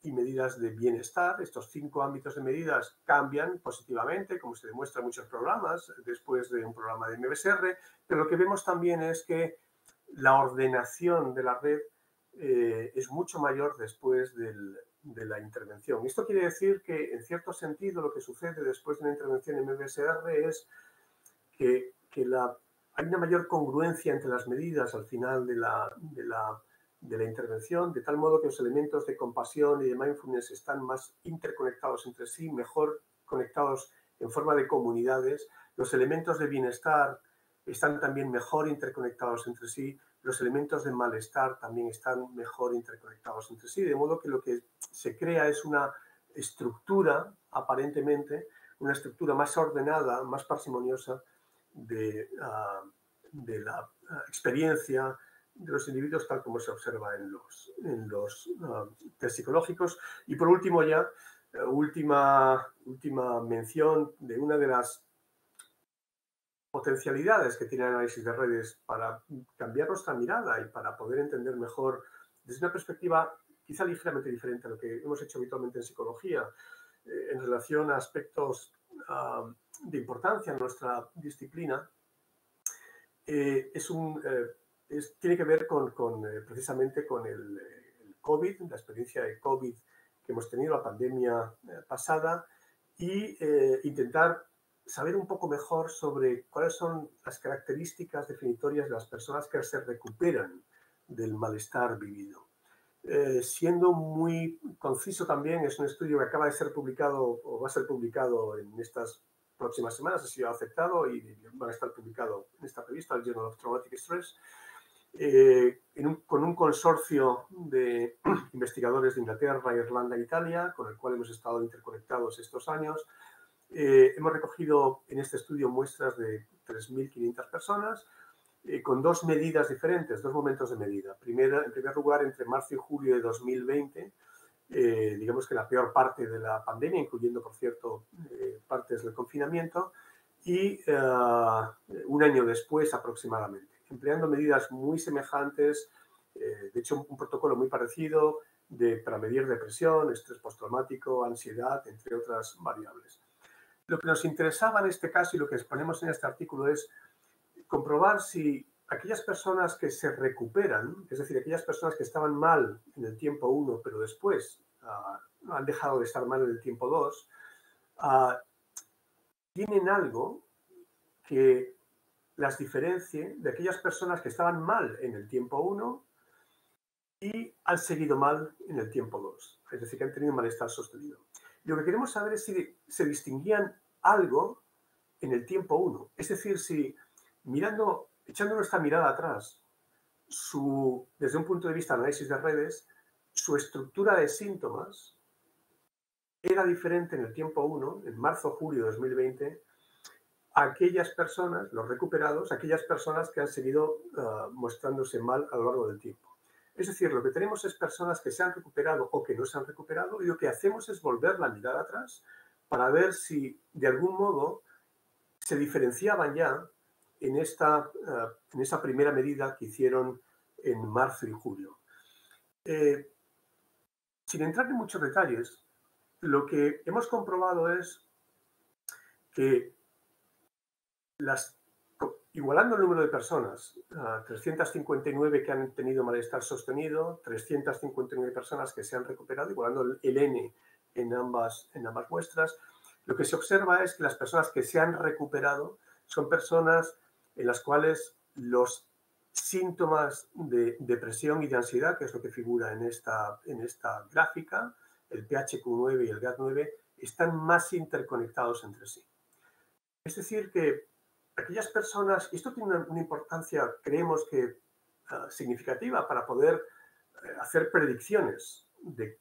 y medidas de bienestar. Estos 5 ámbitos de medidas cambian positivamente, como se demuestra en muchos programas, después de un programa de MBSR, pero lo que vemos también es que la ordenación de la red es mucho mayor después del la intervención. Esto quiere decir que, en cierto sentido, lo que sucede después de una intervención en MBSR es que hay una mayor congruencia entre las medidas al final de la intervención, de tal modo que los elementos de compasión y de mindfulness están más interconectados entre sí, mejor conectados en forma de comunidades. Los elementos de bienestar están también mejor interconectados entre sí. Los elementos de malestar también están mejor interconectados entre sí, de modo que lo que se crea es una estructura, aparentemente, una estructura más ordenada, más parsimoniosa de la experiencia de los individuos tal como se observa en los test psicológicos. Y por último ya, última mención de una de las potencialidades que tiene el análisis de redes para cambiar nuestra mirada y para poder entender mejor desde una perspectiva quizá ligeramente diferente a lo que hemos hecho habitualmente en psicología en relación a aspectos de importancia en nuestra disciplina, tiene que ver precisamente con el COVID, la experiencia de COVID que hemos tenido, la pandemia pasada, y intentar saber un poco mejor sobre cuáles son las características definitorias de las personas que se recuperan del malestar vivido. Siendo muy conciso también, es un estudio que acaba de ser publicado o va a ser publicado en estas próximas semanas, ha sido aceptado y va a estar publicado en esta revista, el Journal of Traumatic Stress, con un consorcio de investigadores de Inglaterra, Irlanda e Italia, con el cual hemos estado interconectados estos años. Hemos recogido en este estudio muestras de 3.500 personas con dos medidas diferentes, dos momentos de medida. En primer lugar, entre marzo y julio de 2020, digamos que la peor parte de la pandemia, incluyendo, por cierto, partes del confinamiento, y un año después aproximadamente, empleando medidas muy semejantes, de hecho un protocolo muy parecido para medir depresión, estrés postraumático, ansiedad, entre otras variables. Lo que nos interesaba en este caso y lo que exponemos en este artículo es comprobar si aquellas personas que se recuperan, es decir, aquellas personas que estaban mal en el tiempo 1, pero después han dejado de estar mal en el tiempo 2, tienen algo que las diferencie de aquellas personas que estaban mal en el tiempo 1 y han seguido mal en el tiempo 2, es decir, que han tenido malestar sostenido. Y lo que queremos saber es si se distinguían algo en el tiempo 1, es decir, si echando nuestra mirada atrás, desde un punto de vista de análisis de redes, su estructura de síntomas era diferente en el tiempo 1, en marzo-julio de 2020, a aquellas personas, los recuperados, aquellas personas que han seguido mostrándose mal a lo largo del tiempo. Es decir, lo que tenemos es personas que se han recuperado o que no se han recuperado, y lo que hacemos es volver la mirada atrás para ver si de algún modo se diferenciaban ya en esa primera medida que hicieron en marzo y julio. Sin entrar en muchos detalles, lo que hemos comprobado es que igualando el número de personas, 359 que han tenido malestar sostenido, 359 personas que se han recuperado, igualando el N en ambas muestras, lo que se observa es que las personas que se han recuperado son personas en las cuales los síntomas de depresión y de ansiedad, que es lo que figura en esta gráfica, el PHQ-9 y el GAD-9, están más interconectados entre sí. Es decir, que aquellas personas, y esto tiene una importancia, creemos que significativa para poder hacer predicciones de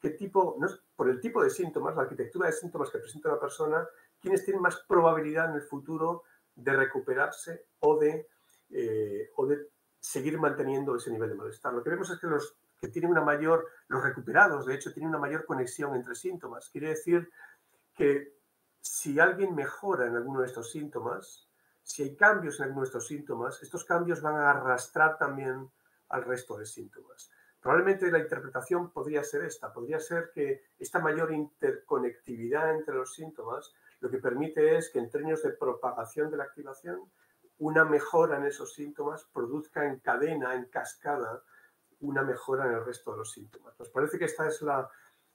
qué tipo, por el tipo de síntomas, la arquitectura de síntomas que presenta una persona, quienes tienen más probabilidad en el futuro de recuperarse o de seguir manteniendo ese nivel de malestar. Lo que vemos es que los recuperados, de hecho, tienen una mayor conexión entre síntomas. Quiere decir que si alguien mejora en alguno de estos síntomas, si hay cambios en alguno de estos síntomas, estos cambios van a arrastrar también al resto de síntomas. Probablemente la interpretación podría ser esta, podría ser que esta mayor interconectividad entre los síntomas lo que permite es que en términos de propagación de la activación, una mejora en esos síntomas produzca en cadena, en cascada, una mejora en el resto de los síntomas. Nos parece que esta es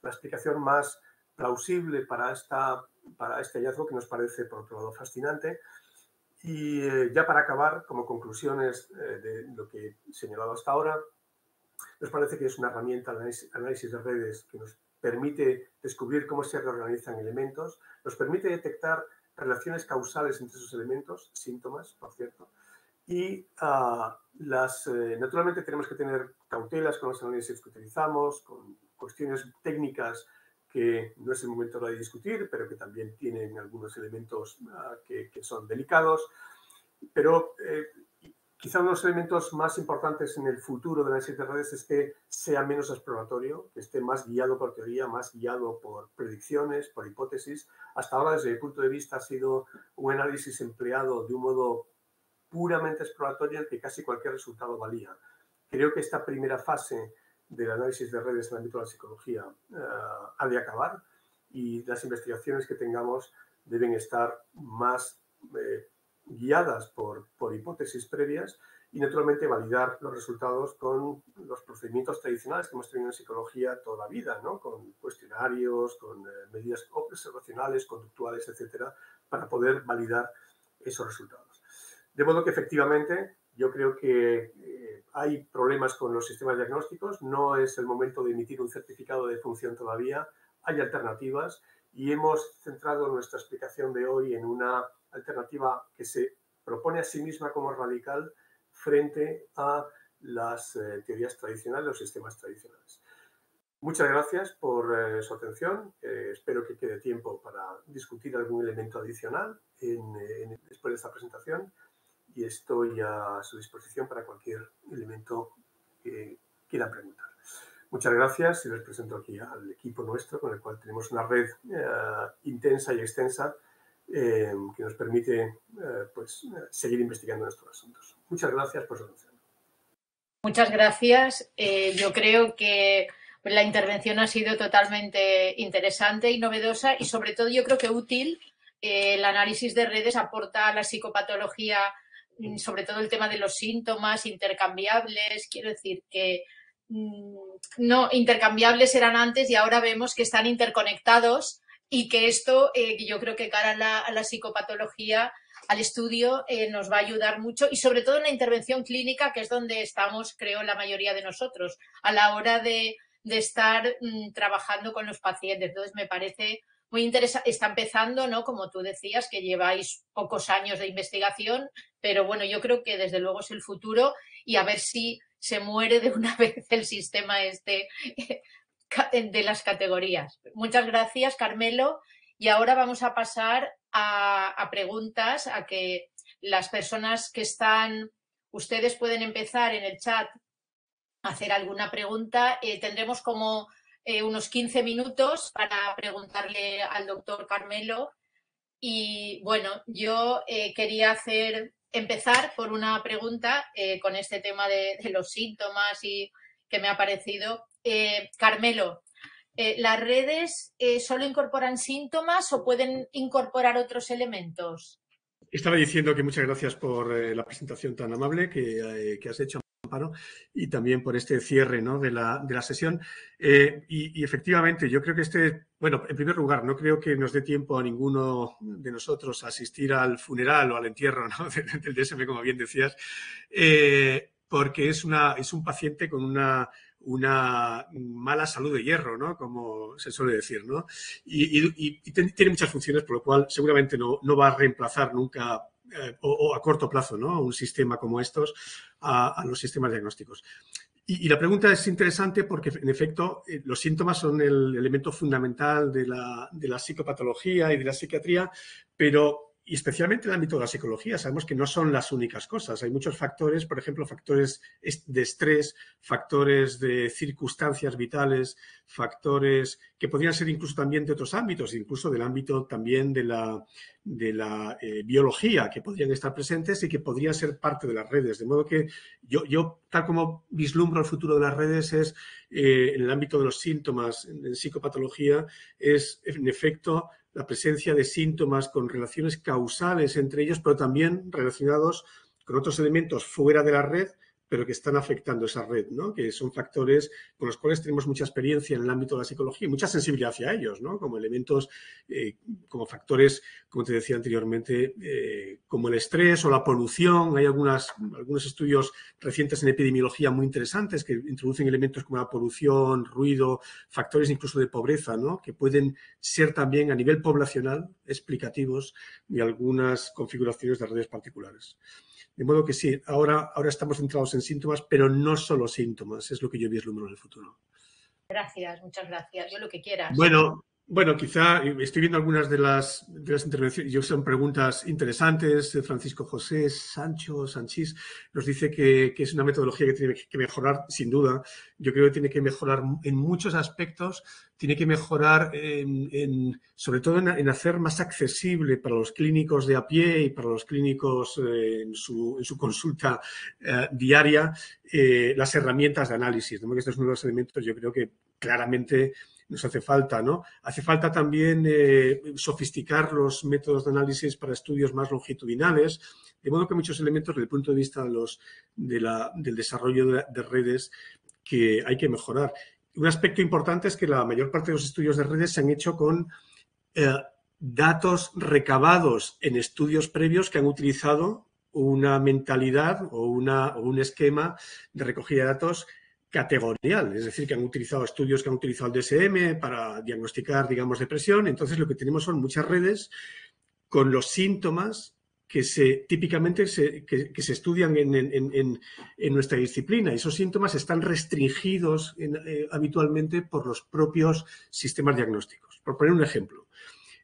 la explicación más plausible para este hallazgo que nos parece, por otro lado, fascinante. Y ya para acabar, como conclusiones de lo que he señalado hasta ahora, nos parece que es una herramienta de análisis de redes que nos permite descubrir cómo se reorganizan elementos, nos permite detectar relaciones causales entre esos elementos, síntomas, por cierto, y naturalmente tenemos que tener cautelas con los análisis que utilizamos, con cuestiones técnicas que no es el momento de discutir, pero que también tienen algunos elementos que son delicados. Pero quizá uno de los elementos más importantes en el futuro de análisis de redes es que sea menos exploratorio, que esté más guiado por teoría, más guiado por predicciones, por hipótesis. Hasta ahora, desde mi punto de vista, ha sido un análisis empleado de un modo puramente exploratorio en que casi cualquier resultado valía. Creo que esta primera fase del análisis de redes en el ámbito de la psicología ha de acabar y las investigaciones que tengamos deben estar más guiadas por hipótesis previas y, naturalmente, validar los resultados con los procedimientos tradicionales que hemos tenido en psicología toda la vida, ¿no? Con cuestionarios, con medidas observacionales, conductuales, etcétera, para poder validar esos resultados. De modo que, efectivamente, yo creo que hay problemas con los sistemas diagnósticos, no es el momento de emitir un certificado de función todavía, hay alternativas y hemos centrado nuestra explicación de hoy en una alternativa que se propone a sí misma como radical frente a las teorías tradicionales, los sistemas tradicionales. Muchas gracias por su atención. Espero que quede tiempo para discutir algún elemento adicional después de esta presentación y estoy a su disposición para cualquier elemento que quieran preguntar. Muchas gracias y les presento aquí al equipo nuestro con el cual tenemos una red intensa y extensa que nos permite seguir investigando nuestros asuntos. Muchas gracias por su atención. Muchas gracias. Yo creo que la intervención ha sido totalmente interesante y novedosa y, sobre todo, yo creo que útil. El análisis de redes aporta a la psicopatología, sobre todo el tema de los síntomas intercambiables. Quiero decir que no, intercambiables eran antes y ahora vemos que están interconectados y que esto, yo creo que cara a la psicopatología, al estudio, nos va a ayudar mucho y sobre todo en la intervención clínica, que es donde estamos, creo, la mayoría de nosotros, a la hora de estar trabajando con los pacientes. Entonces, me parece muy interesante. Está empezando, ¿no? Como tú decías, que lleváis pocos años de investigación, pero bueno, yo creo que desde luego es el futuro y a ver si se muere de una vez el sistema de las categorías. Muchas gracias, Carmelo. Y ahora vamos a pasar a preguntas, a que las personas que están, ustedes pueden empezar en el chat a hacer alguna pregunta. Tendremos como unos 15 minutos para preguntarle al doctor Carmelo. Y bueno, yo quería empezar por una pregunta con este tema de los síntomas y que me ha parecido. Carmelo, ¿las redes solo incorporan síntomas o pueden incorporar otros elementos? Estaba diciendo que muchas gracias por la presentación tan amable que has hecho, Amparo, y también por este cierre, ¿no?, de la sesión. Y efectivamente, yo creo que bueno, en primer lugar, no creo que nos dé tiempo a ninguno de nosotros a asistir al funeral o al entierro, ¿no?, del DSM, como bien decías, porque es un paciente con una mala salud de hierro, ¿no?, como se suele decir, ¿no? Y tiene muchas funciones, por lo cual seguramente no va a reemplazar nunca o a corto plazo, ¿no?, un sistema como estos a los sistemas diagnósticos. Y la pregunta es interesante porque, en efecto, los síntomas son el elemento fundamental de la psicopatología y de la psiquiatría, pero y especialmente en el ámbito de la psicología, sabemos que no son las únicas cosas. Hay muchos factores, por ejemplo, factores de estrés, factores de circunstancias vitales, factores que podrían ser incluso también de otros ámbitos, incluso del ámbito también de la biología, que podrían estar presentes y que podrían ser parte de las redes. De modo que yo tal como vislumbro el futuro de las redes es, en el ámbito de los síntomas en psicopatología, es en efecto la presencia de síntomas con relaciones causales entre ellos, pero también relacionados con otros elementos fuera de la red, pero que están afectando esa red, ¿no? Que son factores con los cuales tenemos mucha experiencia en el ámbito de la psicología y mucha sensibilidad hacia ellos, ¿no? Como elementos, como factores, como te decía anteriormente, como el estrés o la polución. Hay algunos estudios recientes en epidemiología muy interesantes que introducen elementos como la polución, ruido, factores incluso de pobreza, ¿no? Que pueden ser también a nivel poblacional explicativos de algunas configuraciones de redes particulares. De modo que sí, ahora estamos centrados en síntomas, pero no solo síntomas, es lo que yo vislumbro en el futuro. Gracias, muchas gracias. Yo lo que quieras. Bueno, quizá estoy viendo algunas de las intervenciones. Yo son preguntas interesantes. Francisco José Sanchís nos dice que es una metodología que tiene que mejorar, sin duda. Yo creo que tiene que mejorar en muchos aspectos. Tiene que mejorar sobre todo en hacer más accesible para los clínicos de a pie y para los clínicos en su consulta diaria las herramientas de análisis. De modo que estos nuevos elementos yo creo que claramente nos hace falta, ¿no? Hace falta también sofisticar los métodos de análisis para estudios más longitudinales, de modo que muchos elementos desde el punto de vista del desarrollo de redes que hay que mejorar. Un aspecto importante es que la mayor parte de los estudios de redes se han hecho con datos recabados en estudios previos que han utilizado una mentalidad o un esquema de recogida de datos categorial, es decir, que han utilizado estudios que han utilizado el DSM para diagnosticar, digamos, depresión. Entonces, lo que tenemos son muchas redes con los síntomas que típicamente se estudian en nuestra disciplina. Y esos síntomas están restringidos habitualmente por los propios sistemas diagnósticos. Por poner un ejemplo,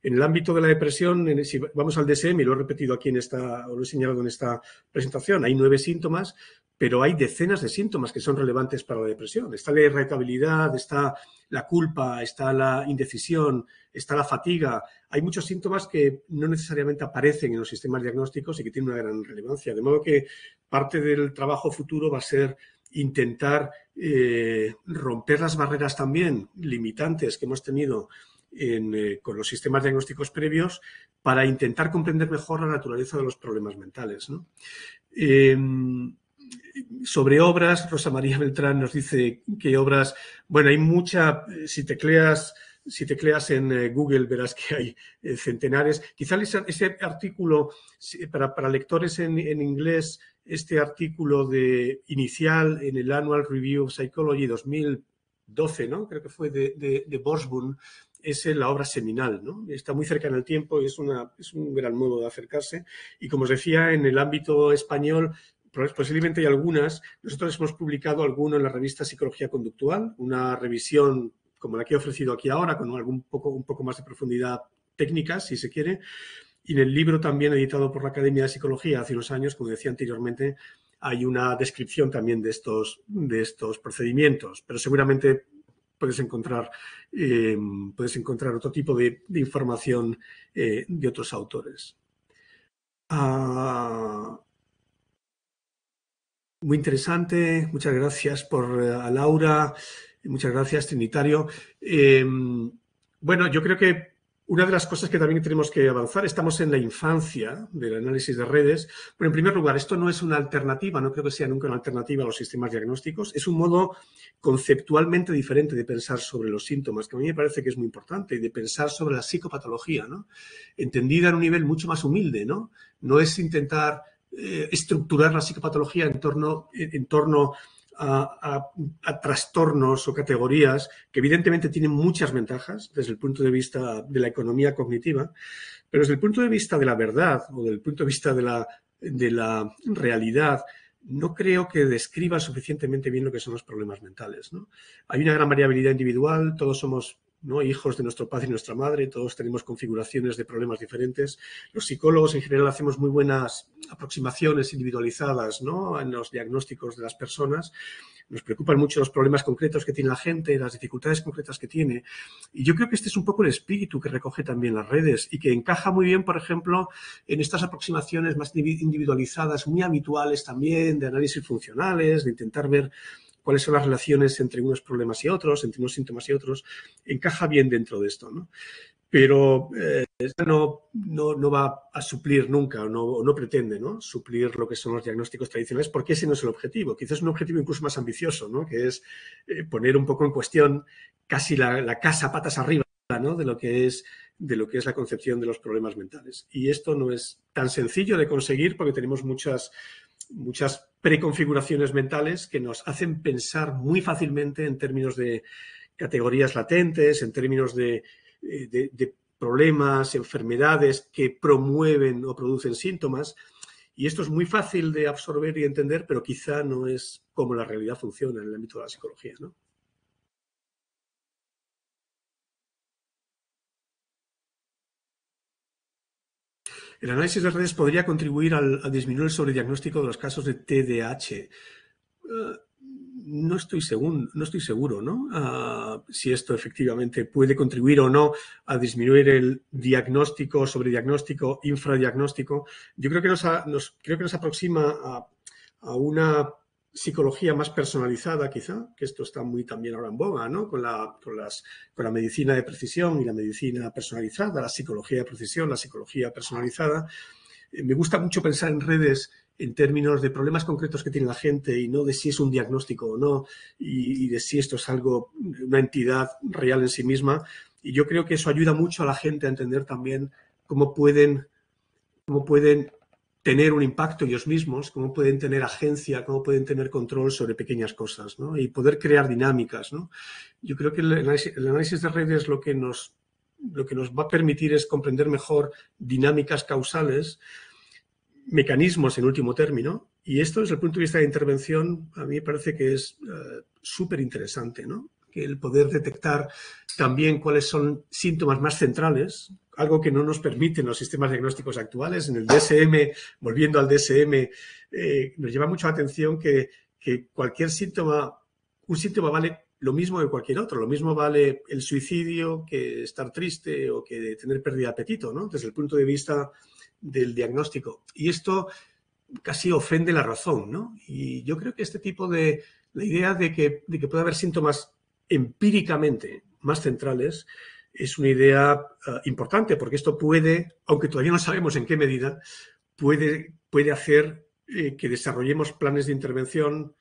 en el ámbito de la depresión, si vamos al DSM, y lo he repetido aquí o lo he señalado en esta presentación, hay 9 síntomas, pero hay decenas de síntomas que son relevantes para la depresión. Está la irritabilidad, está la culpa, está la indecisión, está la fatiga. Hay muchos síntomas que no necesariamente aparecen en los sistemas diagnósticos y que tienen una gran relevancia. De modo que parte del trabajo futuro va a ser intentar romper las barreras también limitantes que hemos tenido con los sistemas diagnósticos previos para intentar comprender mejor la naturaleza de los problemas mentales, ¿no? Sobre obras, Rosa María Beltrán nos dice que obras, bueno, hay mucha, si tecleas en Google verás que hay centenares. Quizá ese artículo, para lectores en inglés, este artículo inicial en el Annual Review of Psychology 2012, ¿no? Creo que fue de Borsburn, es la obra seminal, ¿no? Está muy cerca en el tiempo y es un gran modo de acercarse. Y como os decía, en el ámbito español, posiblemente hay algunas. Nosotros hemos publicado alguno en la revista Psicología Conductual, una revisión como la que he ofrecido aquí ahora, con un poco más de profundidad técnica, si se quiere. Y en el libro también editado por la Academia de Psicología hace unos años, como decía anteriormente, hay una descripción también de estos procedimientos. Pero seguramente puedes encontrar otro tipo de información de otros autores. Muy interesante. Muchas gracias a Laura. Muchas gracias, Trinitario. Bueno, yo creo que una de las cosas que también tenemos que avanzar, estamos en la infancia del análisis de redes. Pero en primer lugar, esto no es una alternativa, no creo que sea nunca una alternativa a los sistemas diagnósticos. Es un modo conceptualmente diferente de pensar sobre los síntomas, que a mí me parece que es muy importante, y de pensar sobre la psicopatología, ¿no? Entendida en un nivel mucho más humilde, ¿no? No es intentar estructurar la psicopatología en torno a trastornos o categorías que evidentemente tienen muchas ventajas desde el punto de vista de la economía cognitiva, pero desde el punto de vista de la verdad o desde el punto de vista de la realidad, no creo que describa suficientemente bien lo que son los problemas mentales, ¿no? Hay una gran variabilidad individual, todos somos, ¿no?, hijos de nuestro padre y nuestra madre, todos tenemos configuraciones de problemas diferentes. Los psicólogos en general hacemos muy buenas aproximaciones individualizadas, ¿no?, en los diagnósticos de las personas. Nos preocupan mucho los problemas concretos que tiene la gente, las dificultades concretas que tiene. Y yo creo que este es un poco el espíritu que recoge también las redes y que encaja muy bien, por ejemplo, en estas aproximaciones más individualizadas, muy habituales también, de análisis funcionales, de intentar ver cuáles son las relaciones entre unos problemas y otros, entre unos síntomas y otros. Encaja bien dentro de esto, ¿no? pero no va a suplir nunca, o no pretende, ¿no?, suplir lo que son los diagnósticos tradicionales, porque ese no es el objetivo. Quizás un objetivo incluso más ambicioso, ¿no?, que es poner un poco en cuestión casi la casa patas arriba, ¿no?, de lo que es la concepción de los problemas mentales. Y esto no es tan sencillo de conseguir porque tenemos muchas preconfiguraciones mentales que nos hacen pensar muy fácilmente en términos de categorías latentes, en términos de problemas, enfermedades que promueven o producen síntomas. Y esto es muy fácil de absorber y entender, pero quizá no es como la realidad funciona en el ámbito de la psicología, ¿no? El análisis de redes podría contribuir a disminuir el sobrediagnóstico de los casos de TDAH. No estoy seguro, ¿no?, si esto efectivamente puede contribuir o no a disminuir el diagnóstico, sobrediagnóstico, infradiagnóstico. Yo creo que nos aproxima a una psicología más personalizada, quizá, que esto está muy también ahora en boga, ¿no?, con la medicina de precisión y la medicina personalizada, la psicología de precisión, la psicología personalizada. Me gusta mucho pensar en redes en términos de problemas concretos que tiene la gente y no de si es un diagnóstico o no, y de si esto es algo, una entidad real en sí misma. Y yo creo que eso ayuda mucho a la gente a entender también cómo pueden tener un impacto ellos mismos, cómo pueden tener agencia, cómo pueden tener control sobre pequeñas cosas, ¿no?, y poder crear dinámicas, ¿no? Yo creo que el análisis de redes lo que nos va a permitir es comprender mejor dinámicas causales, mecanismos en último término, y esto desde el punto de vista de intervención a mí me parece que es súper interesante, ¿no?, que el poder detectar también cuáles son síntomas más centrales, algo que no nos permiten los sistemas diagnósticos actuales. En el DSM, volviendo al DSM, nos llama mucho la atención que cualquier síntoma, un síntoma vale lo mismo que cualquier otro. Lo mismo vale el suicidio que estar triste o que tener pérdida de apetito, ¿no?, desde el punto de vista del diagnóstico. Y esto casi ofende la razón, ¿no? Y yo creo que este tipo de la idea de que puede haber síntomas empíricamente más centrales es una idea importante, porque esto puede, aunque todavía no sabemos en qué medida, puede hacer que desarrollemos planes de intervención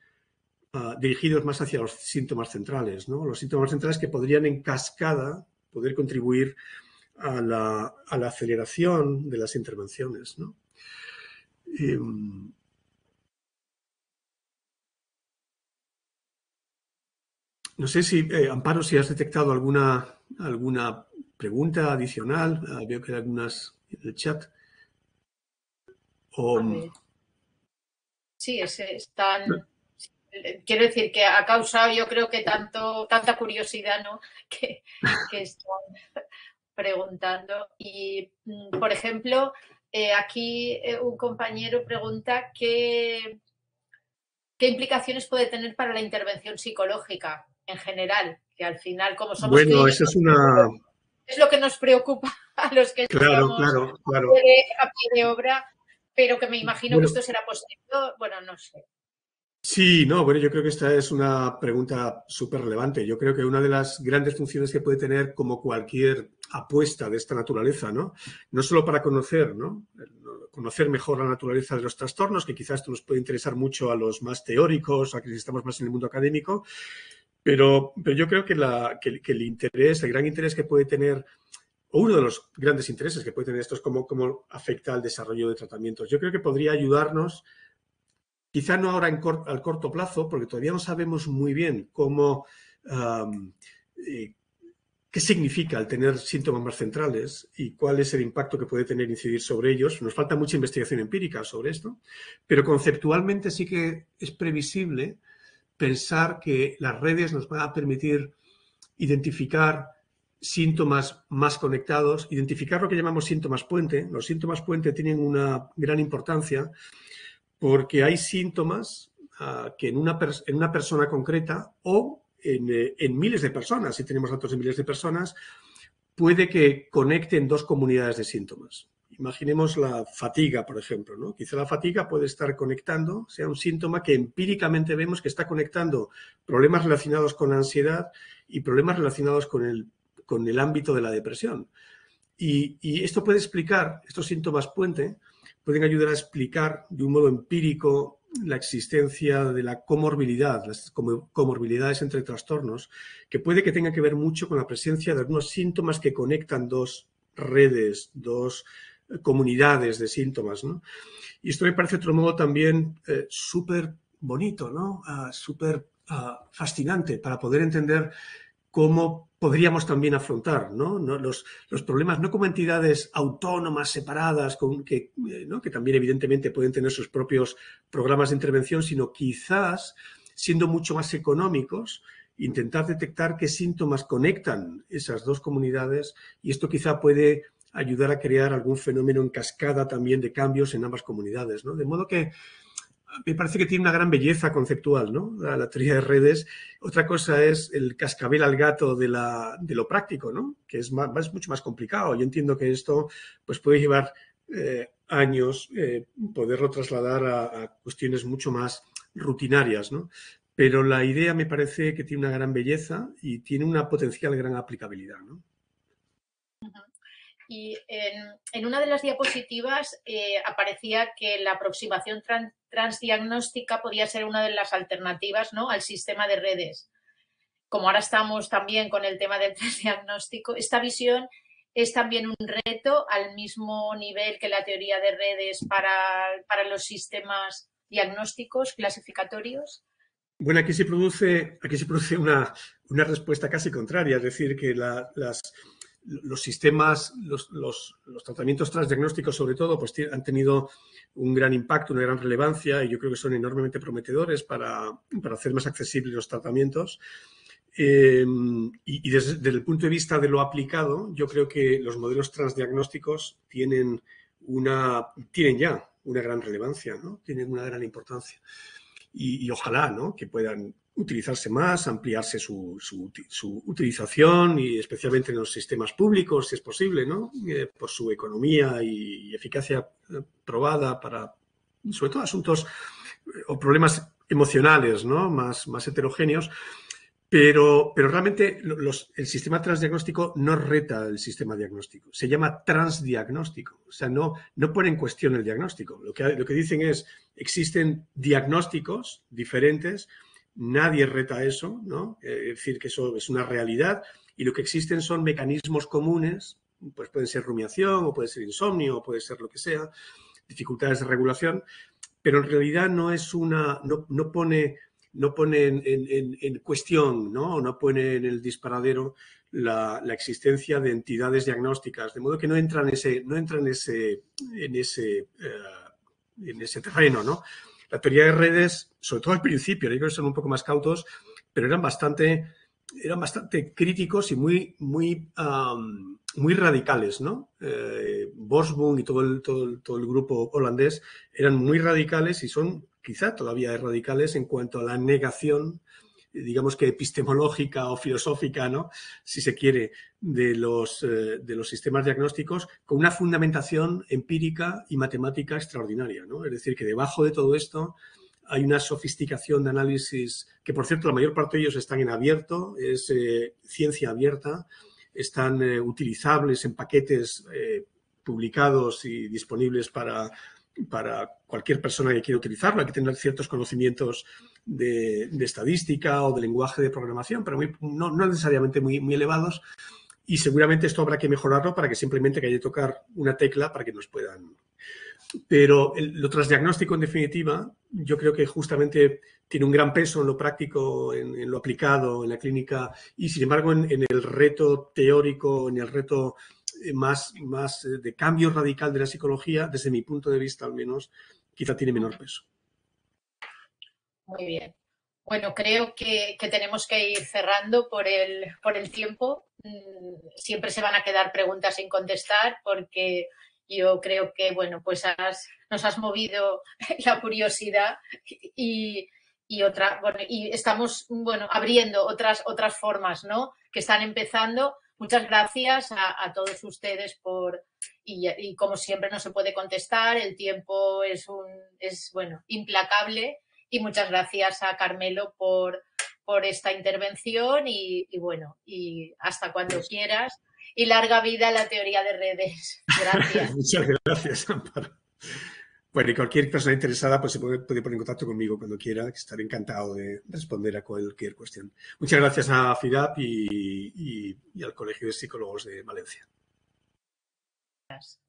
dirigidos más hacia los síntomas centrales, ¿no? Los síntomas centrales que podrían en cascada poder contribuir a la aceleración de las intervenciones, ¿no? No sé si, Amparo, si has detectado alguna pregunta adicional. Veo que hay algunas en el chat. Sí, quiero decir que ha causado, yo creo que tanta curiosidad, ¿no?, que están preguntando. Y, por ejemplo, aquí un compañero pregunta qué implicaciones puede tener para la intervención psicológica en general, que al final, como somos clínicos, eso es lo que nos preocupa a los que estamos a pie de obra, pero que me imagino que esto será posterior, bueno, no sé. Sí, no, bueno, yo creo que esta es una pregunta súper relevante. Yo creo que una de las grandes funciones que puede tener, como cualquier apuesta de esta naturaleza, ¿no?, no solo para conocer, ¿no?, conocer mejor la naturaleza de los trastornos, que quizás esto nos puede interesar mucho a los más teóricos, a quienes estamos más en el mundo académico, pero yo creo que el interés, el gran interés que puede tener, o uno de los grandes intereses que puede tener esto es cómo afecta al desarrollo de tratamientos. Yo creo que podría ayudarnos, quizá no ahora al corto plazo, porque todavía no sabemos muy bien qué significa el tener síntomas más centrales y cuál es el impacto que puede tener incidir sobre ellos. Nos falta mucha investigación empírica sobre esto, pero conceptualmente sí que es previsible pensar que las redes nos van a permitir identificar síntomas más conectados, identificar lo que llamamos síntomas puente. Los síntomas puente tienen una gran importancia porque hay síntomas que en una persona concreta o en miles de personas, si tenemos datos de miles de personas, puede que conecten dos comunidades de síntomas. Imaginemos la fatiga, por ejemplo, ¿no? Quizá la fatiga puede estar conectando, sea un síntoma que empíricamente vemos que está conectando problemas relacionados con la ansiedad y problemas relacionados con el ámbito de la depresión. Y esto puede explicar, estos síntomas puente, pueden ayudar a explicar de un modo empírico la existencia de la comorbilidad, las comorbilidades entre trastornos, que puede que tenga que ver mucho con la presencia de algunos síntomas que conectan dos redes, dos comunidades de síntomas, ¿no? Y esto me parece, de otro modo, también súper bonito, ¿no? Súper fascinante para poder entender cómo podríamos también afrontar, ¿no? Los problemas no como entidades autónomas, separadas, ¿no? Que también evidentemente pueden tener sus propios programas de intervención, sino quizás, siendo mucho más económicos, intentar detectar qué síntomas conectan esas dos comunidades, y esto quizá puede ayudar a crear algún fenómeno en cascada también de cambios en ambas comunidades, ¿no? De modo que me parece que tiene una gran belleza conceptual, ¿no? La teoría de redes. Otra cosa es el cascabel al gato de lo práctico, ¿no? Que es mucho más complicado. Yo entiendo que esto pues, puede llevar años poderlo trasladar a cuestiones mucho más rutinarias, ¿no? Pero la idea me parece que tiene una gran belleza y tiene una potencial gran aplicabilidad, ¿no? Y en una de las diapositivas aparecía que la aproximación transdiagnóstica podía ser una de las alternativas, ¿no?, al sistema de redes. Como ahora estamos también con el tema del transdiagnóstico, esta visión es también un reto al mismo nivel que la teoría de redes para los sistemas diagnósticos clasificatorios. Bueno, aquí se produce una respuesta casi contraria, es decir, que los sistemas, los tratamientos transdiagnósticos sobre todo, pues han tenido un gran impacto, una gran relevancia, y yo creo que son enormemente prometedores para hacer más accesibles los tratamientos. Y desde el punto de vista de lo aplicado, yo creo que los modelos transdiagnósticos tienen ya una gran relevancia, ¿no? Tienen una gran importancia. Y ojalá, ¿no?, que puedan utilizarse más, ampliarse su utilización, y especialmente en los sistemas públicos, si es posible, ¿no? Por su economía y eficacia probada para, sobre todo, asuntos o problemas emocionales, ¿no?, más heterogéneos. Pero realmente el sistema transdiagnóstico no reta el sistema diagnóstico, se llama transdiagnóstico, o sea, no pone en cuestión el diagnóstico. Lo que dicen es, existen diagnósticos diferentes, nadie reta eso, ¿no? Es decir, que eso es una realidad, y lo que existen son mecanismos comunes, pues pueden ser rumiación, o puede ser insomnio, o puede ser lo que sea, dificultades de regulación, pero en realidad no pone en cuestión, no pone en el disparadero la existencia de entidades diagnósticas, de modo que no entra en ese terreno, ¿no? La teoría de redes, sobre todo al principio, yo creo que son un poco más cautos, pero eran bastante críticos y muy radicales, ¿no? Bosboom y todo el grupo holandés eran muy radicales, y son quizá todavía radicales en cuanto a la negación, digamos que epistemológica o filosófica, ¿no?, si se quiere, de los sistemas diagnósticos, con una fundamentación empírica y matemática extraordinaria, ¿no? Es decir, que debajo de todo esto hay una sofisticación de análisis que, por cierto, la mayor parte de ellos están en abierto, es ciencia abierta, están utilizables en paquetes publicados y disponibles para cualquier persona que quiera utilizarlo. Hay que tener ciertos conocimientos de estadística o de lenguaje de programación, pero no necesariamente muy elevados, y seguramente esto habrá que mejorarlo para que simplemente haya que tocar una tecla para que nos puedan. Pero lo transdiagnóstico, en definitiva, yo creo que justamente tiene un gran peso en lo práctico, en lo aplicado, en la clínica, y sin embargo en el reto teórico, en el reto más de cambio radical de la psicología, desde mi punto de vista al menos, quizá tiene menor peso. Muy bien. Bueno, creo que tenemos que ir cerrando por el tiempo. Siempre se van a quedar preguntas sin contestar, porque yo creo que, bueno, pues nos has movido la curiosidad y estamos, bueno, abriendo otras formas, ¿no?, que están empezando. Muchas gracias a todos ustedes y como siempre no se puede contestar, el tiempo es bueno, implacable, y muchas gracias a Carmelo por esta intervención y bueno, y hasta cuando quieras. y larga vida a la teoría de redes. Gracias. Muchas gracias, Amparo. Bueno, y cualquier persona interesada pues se puede poner en contacto conmigo cuando quiera, que estaré encantado de responder a cualquier cuestión. Muchas gracias a FIDAP y al Colegio de Psicólogos de Valencia. Gracias.